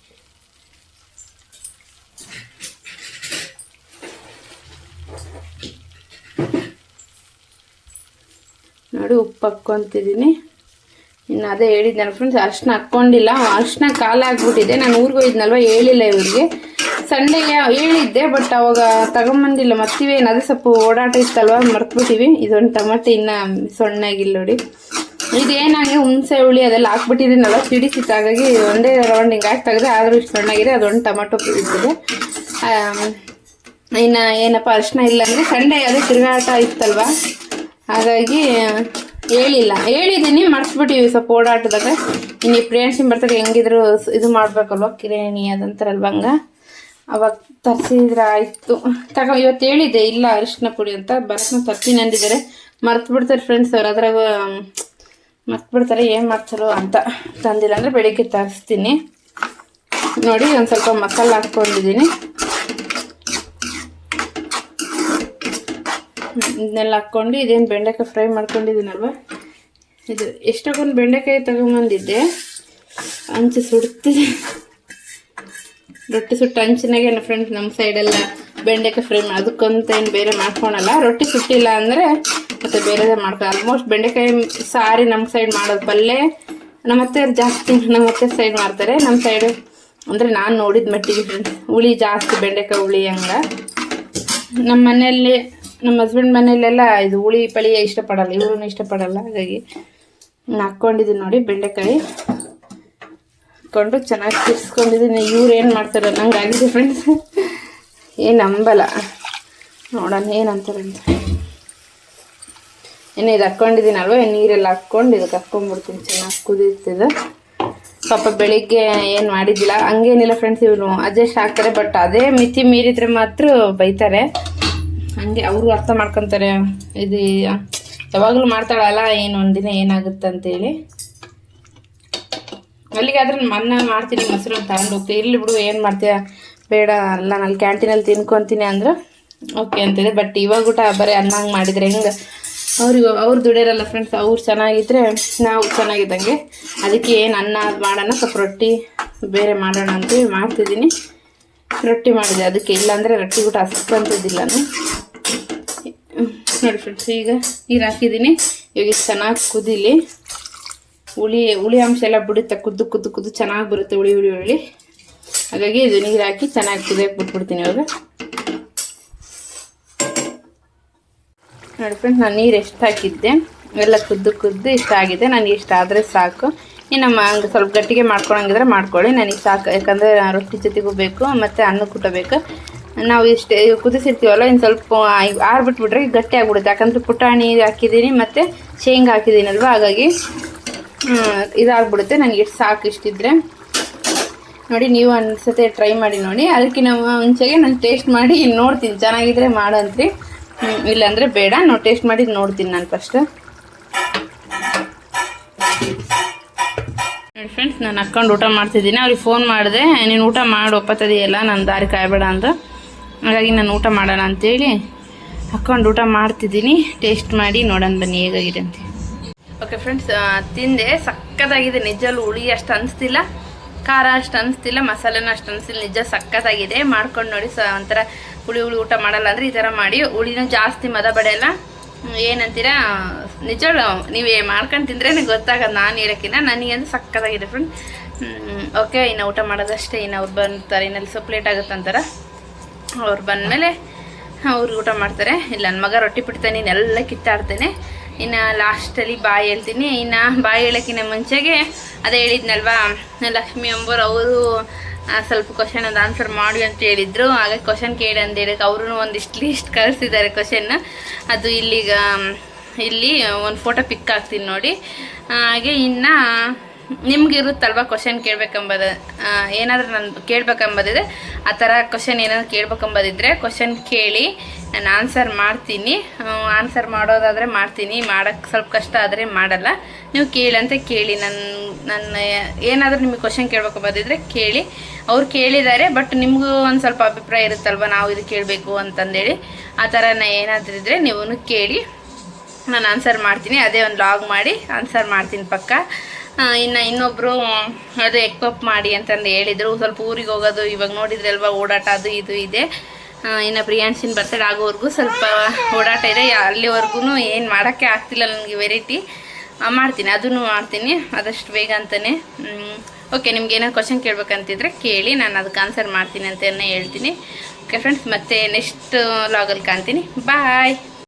ನೋಡಿ, ಉಪ್ಪು ಹಾಕ್ಕೊಂತಿದ್ದೀನಿ. ಇನ್ನು ಅದೇ ಹೇಳಿದ್ನಲ್ಲ ಫ್ರೆಂಡ್ಸ್, ಅರಿಶಿನ ಹಾಕ್ಕೊಂಡಿಲ್ಲ. ಅರಿಶಿನ ಖಾಲಿ ಆಗಿಬಿಟ್ಟಿದೆ. ನಾನು ಊರಿಗೆ ಹೋಗಿದ್ನಲ್ವ, ಹೇಳಿಲ್ಲ ಇವ್ರಿಗೆ. ಸಂಡೇ ಹೇಳಿದ್ದೆ, ಬಟ್ ಅವಾಗ ತಗೊಂಬಂದಿಲ್ಲ. ಮರ್ತೀವೇನು, ಅದೇ ಸ್ವಲ್ಪ ಓಡಾಟ ಇತ್ತಲ್ವ, ಮರ್ತ್ಬಿಟ್ಟಿವಿ. ಇದೊಂದು ಟೊಮಟೊ ಇನ್ನು ಸಣ್ಣಾಗಿಲ್ಲ ನೋಡಿ. ಇದೇನಾಗಿ ಹುಣಸೆ ಹುಳಿ ಅದೆಲ್ಲ ಹಾಕ್ಬಿಟ್ಟಿದ್ದೀನಲ್ಲ, ಸಿಡಿಸಿತ್ತು. ಹಾಗಾಗಿ ಒಂದೇ ರೌಂಡ್ ಹಿಂಗೆ ಹಾಕಿ ತೆಗೆದೆ, ಆದರೂ ಇಷ್ಟು ಸಣ್ಣಾಗಿದೆ. ಅದೊಂದು ಟೊಮಟೊ ಇರ್ತದೆ. ಇನ್ನು ಏನಪ್ಪ ಅರಿಶಿನ ಇಲ್ಲ ಅಂದರೆ ಸಂಡೇ ಅದೇ ತಿರುಗಾಟ ಇತ್ತಲ್ವ, ಹಾಗಾಗಿ ಹೇಳಿದ್ದೀನಿ, ಮರ್ತ್ಬಿಟ್ಟಿವಿ ಸ್ವಲ್ಪ ಓಡಾಟದಾಗ. ಇನ್ನು ಈ ಫ್ರೆಂಡ್ಸಿನ ಬರ್ತಾರೆ ಹೆಂಗಿದ್ರು ಇದು ಮಾಡ್ಬೇಕಲ್ವ, ಕಿರಾಣಿ ಅದಂತಾರಲ್ವ, ಹಂಗೆ ಅವಾಗ ತರಿಸಿದ್ರೆ ಆಯಿತು. ಇವತ್ತು ಹೇಳಿದ್ದೆ ಇಲ್ಲ ಅರಿಶಿನ ಪುಡಿ ಅಂತ, ಬಸ್ನ ತರ್ತೀನಿ ಅಂದಿದ್ದಾರೆ. ಮರ್ತ್ಬಿಡ್ತಾರೆ ಫ್ರೆಂಡ್ಸ್ ಅವ್ರು, ಅದ್ರಾಗ ಮರ್ತ್ಬಿಡ್ತಾರೆ, ಏನು ಮಾಡ್ತಾರೋ ಅಂತ. ತಂದಿಲ್ಲ ಅಂದರೆ ಬೆಳಿಗ್ಗೆ ತರಿಸ್ತೀನಿ. ನೋಡಿ, ಒಂದು ಸ್ವಲ್ಪ ಮಸಾಲೆ ಹಾಕ್ಕೊಂಡಿದ್ದೀನಿ. ಇದನ್ನೆಲ್ಲ ಹಾಕ್ಕೊಂಡು, ಇದೇನು ಬೆಂಡೆಕಾಯಿ ಫ್ರೈ ಮಾಡ್ಕೊಂಡಿದ್ದೀನಲ್ವ, ಇದು ಎಷ್ಟೊಂದು ಬೆಂಡೆಕಾಯಿ ತಗೊಂಬಂದಿದ್ದೆ. ಹಂಚು ಸುಡ್ತೀನಿ, ರೊಟ್ಟಿ ಸುಟ್ಟು ಹಂಚಿನಾಗೆ ಫ್ರೆಂಡ್ಸ್. ನಮ್ಮ ಸೈಡೆಲ್ಲ ಬೆಂಡೆಕಾಯಿ ಫ್ರೈ ಅದಕ್ಕಂತ ಏನು ಬೇರೆ ಮಾಡ್ಕೊಳಲ್ಲ. ರೊಟ್ಟಿ ಸುಟ್ಟಿಲ್ಲ ಅಂದರೆ ಮತ್ತು ಬೇರೆದೇ ಮಾಡ್ಕೊ. ಆಲ್ಮೋಸ್ಟ್ ಬೆಂಡೆಕಾಯಿ ಸಾರಿ ನಮ್ಮ ಸೈಡ್ ಮಾಡೋದು, ಪಲ್ಯ ನಮ್ಮತ್ತೆ ಜಾಸ್ತಿ ನಮ್ಮತ್ತೆ ಸೈಡ್ ಮಾಡ್ತಾರೆ. ನಮ್ಮ ಸೈಡು ಅಂದರೆ ನಾನು ನೋಡಿದ ಮಟ್ಟಿಗೆ ಫ್ರೆಂಡ್ಸ್, ಹುಳಿ ಜಾಸ್ತಿ, ಬೆಂಡೆಕಾಯಿ ಹುಳಿ ಹಂಗೆ. ನಮ್ಮ ಮನೆಯಲ್ಲಿ, ನಮ್ಮ ಹಸ್ಬೆಂಡ್ ಮನೆಯಲ್ಲೆಲ್ಲ ಇದು ಹುಳಿ ಪಳಿಯ ಇಷ್ಟಪಡಲ್ಲ, ಇವ್ರೂ ಇಷ್ಟಪಡಲ್ಲ. ಹಾಗಾಗಿ ಹಾಕ್ಕೊಂಡಿದ್ದೀನಿ ನೋಡಿ, ಬೆಂಡೆಕಾಯಿ ಹಾಕ್ಕೊಂಡು ಚೆನ್ನಾಗಿ ತಿರ್ಸ್ಕೊಂಡಿದ್ದೀನಿ. ಇವ್ರು ಏನು ಮಾಡ್ತಾರೆ ನಂಗೆ ಆಗಿದೆ ಫ್ರೆಂಡ್ಸ್, ಏನು ನಂಬಲ್ಲ. ನೋಡೋಣ ಏನಂತಾರೆ ಅಂತ. ಇನ್ನು ಇದು ಹಾಕ್ಕೊಂಡಿದ್ದೀನಲ್ವ, ನೀರೆಲ್ಲ ಹಾಕ್ಕೊಂಡು ಇದಕ್ಕೆ ಹಾಕ್ಕೊಂಡ್ಬಿಡ್ತೀನಿ. ಚೆನ್ನಾಗಿ ಕುದೀತಿದೆ. ಪಾಪ ಬೆಳಿಗ್ಗೆ ಏನು ಮಾಡಿದ್ದಿಲ್ಲ, ಹಂಗೇನಿಲ್ಲ ಫ್ರೆಂಡ್ಸ್, ಇವರು ಅಡ್ಜಸ್ಟ್ ಆಗ್ತಾರೆ. ಬಟ್ ಅದೇ ಮಿತಿ ಮೀರಿದ್ರೆ ಮಾತ್ರ ಬೈತಾರೆ. ಹಂಗೆ ಅವರು ಅರ್ಥ ಮಾಡ್ಕೊತಾರೆ. ಇದು ಯಾವಾಗಲೂ ಮಾಡ್ತಾಳಲ್ಲ, ಏನು ಒಂದಿನ ಏನಾಗುತ್ತೆ ಅಂತೇಳಿ. ಅಲ್ಲಿಗಾದ್ರೆ ಅನ್ನ ಮಾಡ್ತೀನಿ ಮೊಸರು ತಗೊಂಡು ಹೋಗ್ತೀನಿ. ಇಲ್ಲಿ ಬಿಡು ಏನು ಮಾಡ್ತೀಯ ಬೇಡ ಅಲ್ಲ ನಾನು ಕ್ಯಾಂಟೀನಲ್ಲಿ ತಿನ್ಕೊತೀನಿ ಅಂದ್ರೆ ಓಕೆ ಅಂತಿದೆ. ಬಟ್ ಇವಾಗ ಊಟ ಬರೀ ಅನ್ನ ಹಂಗೆ ಮಾಡಿದರೆ ಹೆಂಗೆ ಅವ್ರು ದುಡಿಯೋರಲ್ಲ ಫ್ರೆಂಡ್ಸ್, ಅವ್ರು ಚೆನ್ನಾಗಿದ್ದರೆ ನಾವು ಚೆನ್ನಾಗಿದ್ದಂಗೆ. ಅದಕ್ಕೆ ಏನು ಅನ್ನ ಅದು ಮಾಡೋಣ, ಸ್ವಲ್ಪ ರೊಟ್ಟಿ ಬೇರೆ ಮಾಡೋಣ ಅಂತೇಳಿ ಮಾಡ್ತಿದ್ದೀನಿ. ರೊಟ್ಟಿ ಮಾಡಿದೆ ಅದಕ್ಕೆ, ಇಲ್ಲಾಂದರೆ ರೊಟ್ಟಿ ಊಟ ಹಸ್ಕೊಂತಿದ್ದಿಲ್ಲ ನಾನು. ನೋಡಿ ಫ್ರೆಂಡ್ಸ್, ಈಗ ನೀರು ಹಾಕಿದ್ದೀನಿ. ಇವಾಗ ಚೆನ್ನಾಗಿ ಕುದೀಲಿ. ಹುಳಿ ಅಂಶ ಎಲ್ಲ ಬಿಡುತ್ತೆ, ಕುದ್ದು ಚೆನ್ನಾಗಿ ಬರುತ್ತೆ ಹುಳಿ. ಹಾಗಾಗಿ ಇದು ನೀರು ಹಾಕಿ ಚೆನ್ನಾಗಿ ಕುದಿಯೋಕೆ ಬಿಟ್ಬಿಡ್ತೀನಿ ಇವಾಗ. ನೋಡಿ ಫ್ರೆಂಡ್ಸ್, ನಾನು ನೀರು ಎಷ್ಟು ಹಾಕಿದ್ದೆ ಎಲ್ಲ ಕುದ್ದು ಇಷ್ಟ ಆಗಿದೆ. ನನಗೆ ಇಷ್ಟ ಆದರೆ ಸಾಕು. ಇನ್ನು ಹಂಗೆ ಸ್ವಲ್ಪ ಗಟ್ಟಿಗೆ ಮಾಡ್ಕೊಳಂಗಿದ್ರೆ ಮಾಡ್ಕೊಳ್ಳಿ, ನನಗೆ ಸಾಕು. ಯಾಕಂದರೆ ರೊಟ್ಟಿ ಜೊತೆಗೂ ಬೇಕು ಮತ್ತು ಅನ್ನಕ್ಕೆ ಊಟ ಬೇಕು. ನಾವು ಇಷ್ಟೇ ಕುದಿಸಿರ್ತೀವಲ್ಲ, ಇನ್ನು ಸ್ವಲ್ಪ ಆರ್ಬಿಟ್ಬಿಟ್ರೆ ಗಟ್ಟಿ ಆಗಿಬಿಡುತ್ತೆ. ಯಾಕಂದರೆ ಪುಟಾಣಿ ಹಾಕಿದ್ದೀನಿ ಮತ್ತು ಶೇಂಗಾ ಹಾಕಿದ್ದೀನಲ್ವ, ಹಾಗಾಗಿ ಇದಾಗ್ಬಿಡುತ್ತೆ. ನನಗೆ ಇಷ್ಟು ಸಾಕು. ಇಷ್ಟಿದ್ರೆ ನೋಡಿ, ನೀವು ಅನ್ಸತ್ತೆ ಟ್ರೈ ಮಾಡಿ ನೋಡಿ. ಅದಕ್ಕಿಂತ ಮುಂಚೆಗೆ ನಾನು ಟೇಸ್ಟ್ ಮಾಡಿ ನೋಡ್ತೀನಿ, ಚೆನ್ನಾಗಿದ್ರೆ ಮಾಡಂತ್ರಿ, ಇಲ್ಲಾಂದರೆ ಬೇಡ. ನಾವು ಟೇಸ್ಟ್ ಮಾಡಿ ನೋಡ್ತೀನಿ ನಾನು ಫಸ್ಟ್. ನೋಡಿ ಫ್ರೆಂಡ್ಸ್, ನಾನು ಹಾಕ್ಕೊಂಡು ಊಟ ಮಾಡ್ತಿದ್ದೀನಿ. ಅವ್ರಿಗೆ ಫೋನ್ ಮಾಡಿದೆ, ನೀನು ಊಟ ಮಾಡಿ ಒಪ್ಪತ್ತದೆಯಲ್ಲ, ನಾನು ದಾರಿ ಕಾಯಬೇಡ ಅಂತ. ಹಾಗಾಗಿ ನಾನು ಊಟ ಮಾಡೋಣ ಅಂತೇಳಿ ಹಾಕ್ಕೊಂಡು ಊಟ ಮಾಡ್ತಿದ್ದೀನಿ. ಟೇಸ್ಟ್ ಮಾಡಿ ನೋಡೋಣ ಬನ್ನಿ ಹೇಗಾಗಿದೆ ಅಂತ. ಓಕೆ ಫ್ರೆಂಡ್ಸ್, ತಿಂದೆ. ಸಕ್ಕತ್ತಾಗಿದೆ ನಿಜಲ್ಲೂ. ಹುಳಿ ಅಷ್ಟು ಅನಿಸ್ತಿಲ್ಲ, ಖಾರ ಅಷ್ಟು ಅನಿಸ್ತಿಲ್ಲ, ಮಸಾಲೆನೂ ಅಷ್ಟು ಅನಿಸ್ತಿಲ್ಲ. ನಿಜ ಸಕ್ಕತ್ತಾಗಿದೆ. ಮಾಡ್ಕೊಂಡು ನೋಡಿ. ಒಂಥರ ಹುಳಿ ಊಟ ಮಾಡಲ್ಲ ಅಂದರೆ ಈ ಥರ ಮಾಡಿ. ಹುಳಿನೂ ಜಾಸ್ತಿ ಮದ ಬಡೆಯಲ್ಲ. ಏನಂತೀರಾ, ನಿಜವೂ ನೀವೇ ಮಾಡ್ಕೊಂಡು ತಿಂದ್ರೆ ಗೊತ್ತಾಗೋದು, ನಾನು ಹೇಳೋಕ್ಕಿಂತ. ನನಗಂದ್ರೆ ಸಕ್ಕತ್ತಾಗಿದೆ ಫ್ರೆಂಡ್. ಓಕೆ, ಇನ್ನು ಊಟ ಮಾಡೋದಷ್ಟೇ. ಇನ್ನು ಅವ್ರು ಬರ್ತಾರೆ, ಇನ್ನಲ್ಲಿ ಸ್ವಲ್ಪ ಲೇಟ್ ಆಗುತ್ತೆ ಅಂತಾರೆ. ಅವ್ರು ಬಂದಮೇಲೆ ಅವ್ರಿಗೆ ಊಟ ಮಾಡ್ತಾರೆ. ಇಲ್ಲ ನನ್ನ ಮಗ ರೊಟ್ಟಿ ಬಿಡ್ತಾನೆ, ಇನ್ನೆಲ್ಲ ಕಿತ್ತಾಡ್ತೇನೆ. ಇನ್ನು ಲಾಸ್ಟಲ್ಲಿ ಬಾಯಿ ಹೇಳ್ತೀನಿ. ಇನ್ನು ಬಾಯಿ ಹೇಳೋಕ್ಕಿಂತ ಮುಂಚೆಗೆ ಅದೇ ಹೇಳಿದ್ನಲ್ವಾ, ಲಕ್ಷ್ಮಿ ಅಂಬೋರು ಅವರು ಸ್ವಲ್ಪ ಕ್ವಶನ್ ಅದು ಆನ್ಸರ್ ಮಾಡಿ ಅಂತ ಹೇಳಿದರು. ಹಾಗಾಗಿ ಕ್ವಶನ್ ಕೇಳಿ ಅಂತ ಹೇಳಕ್ಕೆ ಅವರು ಒಂದಿಷ್ಟು ಲೀಸ್ಟ್ ಕಳಿಸಿದ್ದಾರೆ ಕ್ವಶನ್. ಅದು ಇಲ್ಲಿ ಒಂದು ಫೋಟೋ ಪಿಕ್ ಹಾಕ್ತೀನಿ ನೋಡಿ. ಹಾಗೆ ಇನ್ನು ನಿಮ್ಗಿರುತ್ತಲ್ವ ಕ್ವಶನ್ ಕೇಳಬೇಕೆಂಬುದು, ಏನಾದರೂ ನಾನು ಕೇಳಬೇಕೆಂಬುದಿದೆ. ಆ ಥರ ಕ್ವಶನ್ ಏನಾದರೂ ಕೇಳಬೇಕೆಂಬುದಿದ್ರೆ ಕ್ವಶನ್ ಕೇಳಿ, ನಾನು ಆನ್ಸರ್ ಮಾಡ್ತೀನಿ. ಆನ್ಸರ್ ಮಾಡೋದಾದರೆ ಮಾಡ್ತೀನಿ, ಮಾಡೋಕ್ಕೆ ಸ್ವಲ್ಪ ಕಷ್ಟ ಆದರೆ ಮಾಡಲ್ಲ. ನೀವು ಕೇಳಂತ ಕೇಳಿ. ನನ್ನ ಏನಾದರೂ ನಿಮಗೆ ಕ್ವಶನ್ ಕೇಳಬೇಕೆಂಬುದಿದ್ರೆ ಕೇಳಿ. ಅವ್ರು ಕೇಳಿದ್ದಾರೆ, ಬಟ್ ನಿಮಗೂ ಒಂದು ಸ್ವಲ್ಪ ಅಭಿಪ್ರಾಯ ಇರುತ್ತಲ್ವ, ನಾವು ಇದು ಕೇಳಬೇಕು ಅಂತಂದೇಳಿ. ಆ ಥರ ಏನಾದರೂ ಇದ್ದರೆ ನೀವು ಕೇಳಿ, ನಾನು ಆನ್ಸರ್ ಮಾಡ್ತೀನಿ. ಅದೇ ಒಂದು ಲಾಗ್ ಮಾಡಿ ಆನ್ಸರ್ ಮಾಡ್ತೀನಿ ಪಕ್ಕ. ಇನ್ನೊಬ್ಬರು ಅದು ಎಗ್ ಪಪ್ ಮಾಡಿ ಅಂತಂದು ಹೇಳಿದರು. ಸ್ವಲ್ಪ ಊರಿಗೆ ಹೋಗೋದು, ಇವಾಗ ನೋಡಿದ್ರಲ್ವ ಓಡಾಟ ಅದು ಇದು ಇದೆ. ಇನ್ನು ಪ್ರಿಯಾಂಶಿನ ಬರ್ತಡೇ ಆಗೋವರೆಗೂ ಸ್ವಲ್ಪ ಓಡಾಟ ಇದೆ. ಅಲ್ಲಿವರೆಗೂ ಏನು ಮಾಡೋಕ್ಕೆ ಆಗ್ತಿಲ್ಲ ನನಗೆ. ವೆರೈಟಿ ಮಾಡ್ತೀನಿ, ಅದನ್ನು ಮಾಡ್ತೀನಿ ಆದಷ್ಟು ಬೇಗ ಅಂತಲೇ. ಓಕೆ, ನಿಮ್ಗೆ ಏನಾದ್ರು ಕ್ವಶನ್ ಕೇಳಬೇಕಂತಿದ್ರೆ ಕೇಳಿ, ನಾನು ಅದಕ್ಕೆ ಆನ್ಸರ್ ಮಾಡ್ತೀನಿ ಅಂತ ಹೇಳ್ತೀನಿ. ಓಕೆ ಫ್ರೆಂಡ್ಸ್, ಮತ್ತೆ ನೆಕ್ಸ್ಟ್ ಲಾಗಲ್ಲಿ ಕಾಣ್ತೀನಿ. ಬಾಯ್.